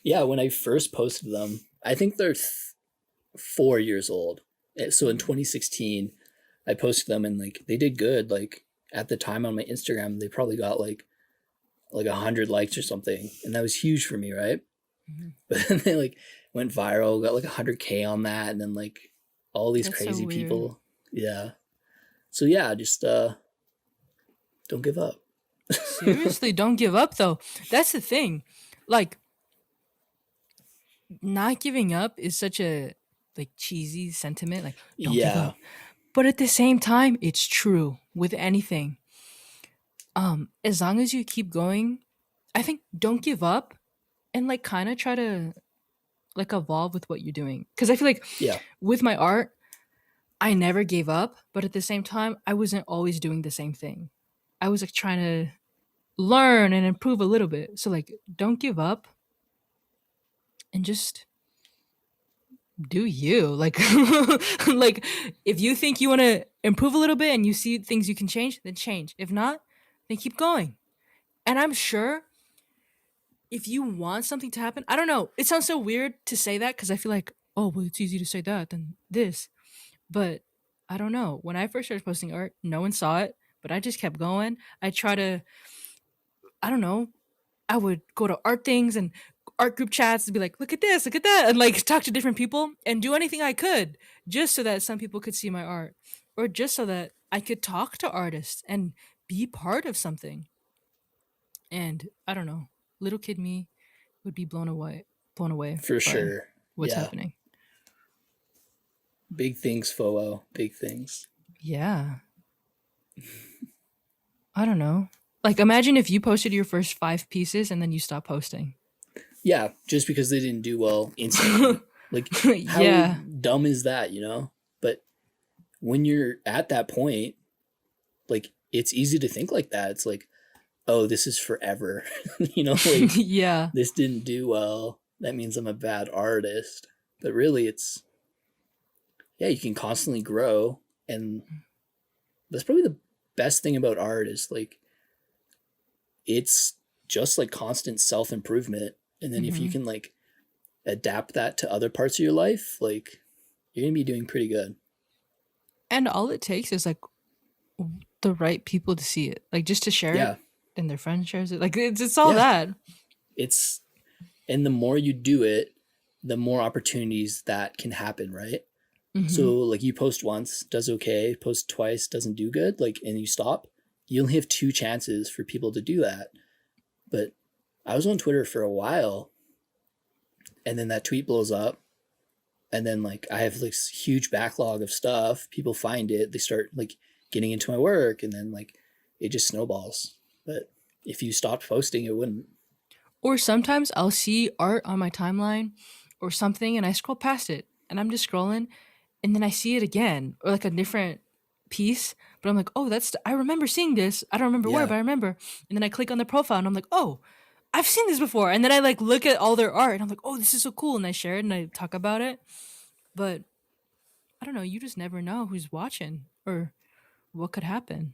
[SPEAKER 1] Yeah, when I first posted them, I think they're 4 years old. So in 2016, I posted them and like they did good. Like at the time on my Instagram, they probably got like 100 likes or something, and that was huge for me, right?
[SPEAKER 2] Mhm.
[SPEAKER 1] But then they like went viral, got like 100K on that, and then like all these
[SPEAKER 2] That's so
[SPEAKER 1] crazy
[SPEAKER 2] weird.
[SPEAKER 1] people. Yeah. So yeah, just don't give up.
[SPEAKER 2] Seriously, don't give up though. That's the thing. Like, not giving up is such a like cheesy sentiment. Like, don't give
[SPEAKER 1] Yeah.
[SPEAKER 2] up. But at the same time, it's true with anything. As long as you keep going, I think don't give up and like kind of try to like evolve with what you're doing. Cause I feel like
[SPEAKER 1] Yeah.
[SPEAKER 2] with my art, I never gave up, but at the same time, I wasn't always doing the same thing. I was like trying to learn and improve a little bit. So like don't give up and just do you. Like like if you think you want to improve a little bit and you see things you can change, then change. If not, then keep going. And I'm sure if you want something to happen, I don't know. It sounds so weird to say that cuz I feel like, oh, well it's easy to say that than this. But I don't know. When I first started posting art, no one saw it, but I just kept going. I try to, I don't know, I would go to art things and art group chats and be like, look at this, look at that, and like talk to different people and do anything I could just so that some people could see my art or just so that I could talk to artists and be part of something. And I don't know, little kid me would be blown away
[SPEAKER 1] For
[SPEAKER 2] by
[SPEAKER 1] sure.
[SPEAKER 2] what's
[SPEAKER 1] Yeah.
[SPEAKER 2] happening.
[SPEAKER 1] Big things, Foo. Big things.
[SPEAKER 2] Yeah. I don't know. Like imagine if you posted your first 5 pieces and then you stopped posting.
[SPEAKER 1] Yeah, just because they didn't do well instantly. Like, how
[SPEAKER 2] Yeah.
[SPEAKER 1] dumb is that, you know? But when you're at that point, like, it's easy to think like that. It's like, oh, this is forever. You know, like,
[SPEAKER 2] Yeah.
[SPEAKER 1] this didn't do well. That means I'm a bad artist. But really, it's, yeah, you can constantly grow. And that's probably the best thing about art is like, it's just like constant self improvement. And then if you
[SPEAKER 2] Hmm.
[SPEAKER 1] can like adapt that to other parts of your life, like you're gonna be doing pretty good.
[SPEAKER 2] And all it takes is like the right people to see it, like just to share it,
[SPEAKER 1] Yeah,
[SPEAKER 2] and their friend shares it. Like it's all
[SPEAKER 1] yeah.
[SPEAKER 2] that.
[SPEAKER 1] It's and the more you do it, the more opportunities that can happen, right?
[SPEAKER 2] Hmm.
[SPEAKER 1] So like you post once, does okay, post twice, doesn't do good, like and you stop, you only have 2 chances for people to do that. But I was on Twitter for a while and then that tweet blows up and then like I have this huge backlog of stuff. People find it, they start like getting into my work, and then like it just snowballs. But if you stopped posting, it wouldn't.
[SPEAKER 2] Or sometimes I'll see art on my timeline or something, and I scroll past it, and I'm just scrolling, and then I see it again, or like a different piece. But I'm like, oh, I remember seeing this. I don't remember where,
[SPEAKER 1] Yeah,
[SPEAKER 2] but I remember. And then I click on the profile, and I'm like, oh, I've seen this before. And then I like look at all their art, and I'm like, oh, this is so cool, and I share it and I talk about it. But I don't know. You just never know who's watching or what could happen.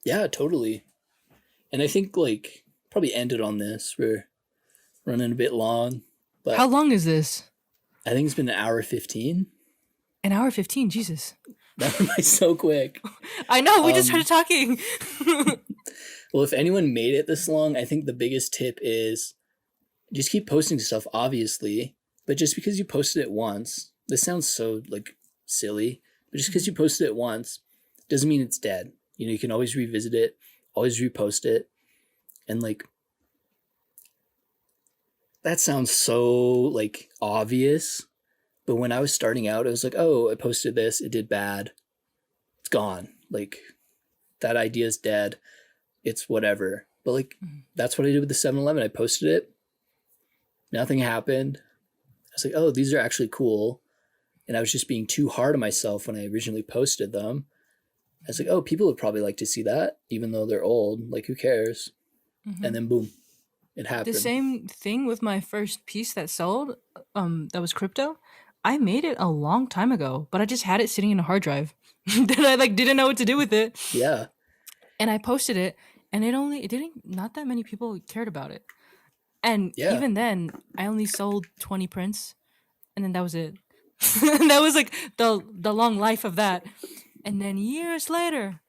[SPEAKER 1] yeah, totally. And I think like probably ended on this. We're running a bit long,
[SPEAKER 2] How
[SPEAKER 1] but
[SPEAKER 2] long is this?
[SPEAKER 1] I think it's been an hour 15.
[SPEAKER 2] An hour 15. Jesus.
[SPEAKER 1] That went by so quick.
[SPEAKER 2] I know. We just
[SPEAKER 1] Um,
[SPEAKER 2] started talking.
[SPEAKER 1] Well, if anyone made it this long, I think the biggest tip is just keep posting stuff, obviously. But just because you posted it once, this sounds so like silly, but just because you posted it once doesn't mean it's dead. You know, you can always revisit it, always repost it. And like, that sounds so like obvious. But when I was starting out, it was like, oh, I posted this, it did bad, it's gone. Like, that idea is dead. It's whatever. But like, that's what I did with the 7-Eleven. I posted it, nothing happened. I was like, oh, these are actually cool. And I was just being too hard on myself when I originally posted them. I was like, oh, people would probably like to see that, even though they're old. Like, who cares? And then boom, it happened.
[SPEAKER 2] The same thing with my first piece that sold, that was crypto. I made it a long time ago, but I just had it sitting in a hard drive. Then I like didn't know what to do with it.
[SPEAKER 1] Yeah.
[SPEAKER 2] And I posted it, and it didn't, not that many people cared about it. And
[SPEAKER 1] Yeah.
[SPEAKER 2] even then, I only sold 20 prints, and then that was it. That was like the long life of that. And then years later,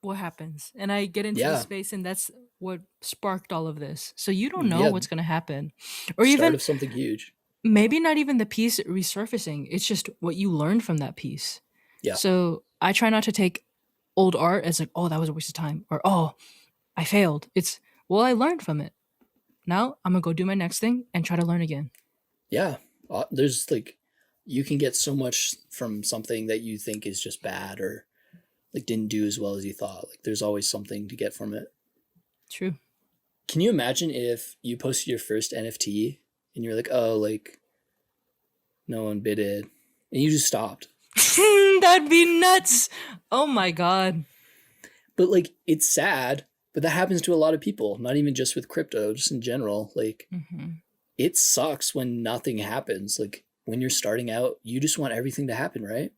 [SPEAKER 2] what happens? And I get into the
[SPEAKER 1] Yeah.
[SPEAKER 2] space, and that's what sparked all of this. So you don't know
[SPEAKER 1] Yeah.
[SPEAKER 2] what's going to happen. Or
[SPEAKER 1] Start
[SPEAKER 2] even
[SPEAKER 1] of something huge.
[SPEAKER 2] maybe not even the piece resurfacing. It's just what you learned from that piece.
[SPEAKER 1] Yeah.
[SPEAKER 2] So I try not to take old art as like, oh, that was a waste of time, or oh, I failed. It's, well, I learned from it. Now I'm gonna go do my next thing and try to learn again.
[SPEAKER 1] Yeah. There's like, you can get so much from something that you think is just bad or like didn't do as well as you thought. Like, there's always something to get from it.
[SPEAKER 2] True.
[SPEAKER 1] Can you imagine if you posted your first NFT and you're like, oh, like, no one bid it, and you just stopped?
[SPEAKER 2] That'd be nuts. Oh my god.
[SPEAKER 1] But like, it's sad, but that happens to a lot of people, not even just with crypto, just in general. Like, it sucks when nothing happens. Like, when you're starting out, you just want everything to happen, right?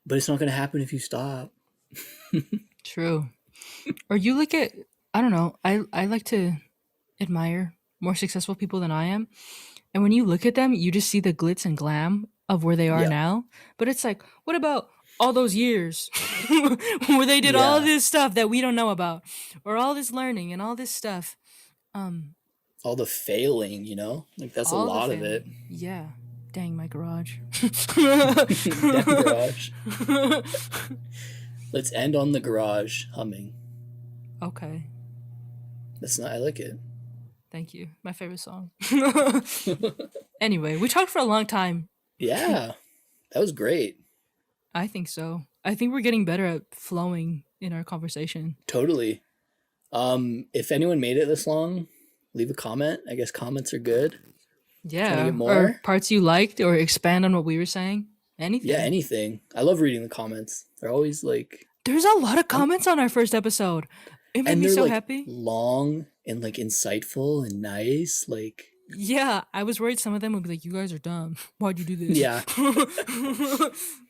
[SPEAKER 1] But it's not going to happen if you stop.
[SPEAKER 2] True. Or you look at, I don't know, I like to admire more successful people than I am. And when you look at them, you just see the glitz and glam of where they are
[SPEAKER 1] Yeah.
[SPEAKER 2] now. But it's like, what about all those years where they did all
[SPEAKER 1] Yeah.
[SPEAKER 2] this stuff that we don't know about, or all this learning and all this stuff?
[SPEAKER 1] All the failing, you know? Like, that's a
[SPEAKER 2] All the
[SPEAKER 1] lot of
[SPEAKER 2] failing.
[SPEAKER 1] it.
[SPEAKER 2] Yeah. Dang, my garage.
[SPEAKER 1] That garage. Let's end on the garage humming.
[SPEAKER 2] Okay.
[SPEAKER 1] That's not, I like it.
[SPEAKER 2] Thank you. My favorite song. Anyway, we talked for a long time.
[SPEAKER 1] Yeah. That was great.
[SPEAKER 2] I think so. I think we're getting better at flowing in our conversation.
[SPEAKER 1] Totally. If anyone made it this long, leave a comment. I guess comments are good.
[SPEAKER 2] Yeah.
[SPEAKER 1] Get more?
[SPEAKER 2] Or parts you liked, or expand on what we were saying. Anything.
[SPEAKER 1] Yeah, anything. I love reading the comments. They're always like,
[SPEAKER 2] There's a lot of comments on our first episode. It made
[SPEAKER 1] and
[SPEAKER 2] me
[SPEAKER 1] they're
[SPEAKER 2] so
[SPEAKER 1] like
[SPEAKER 2] happy.
[SPEAKER 1] long and like insightful and nice. Like,
[SPEAKER 2] Yeah, I was worried some of them would be like, "You guys are dumb. Why'd you do this?"
[SPEAKER 1] yeah.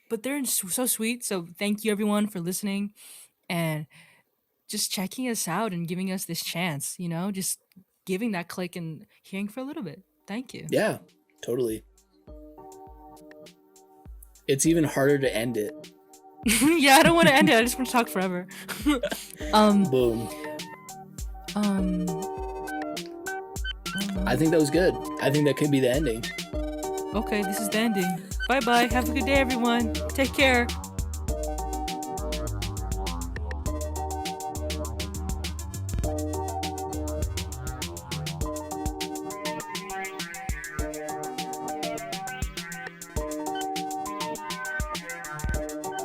[SPEAKER 2] But they're so sweet. So thank you everyone for listening and just checking us out and giving us this chance. You know, just giving that click and hearing for a little bit. Thank you.
[SPEAKER 1] Yeah, totally. It's even harder to end it.
[SPEAKER 2] Yeah, I don't want to end it. I just want to talk forever.
[SPEAKER 1] Boom. I think that was good. I think that could be the ending.
[SPEAKER 2] Okay, this is the ending. Bye bye. Have a good day, everyone. Take care.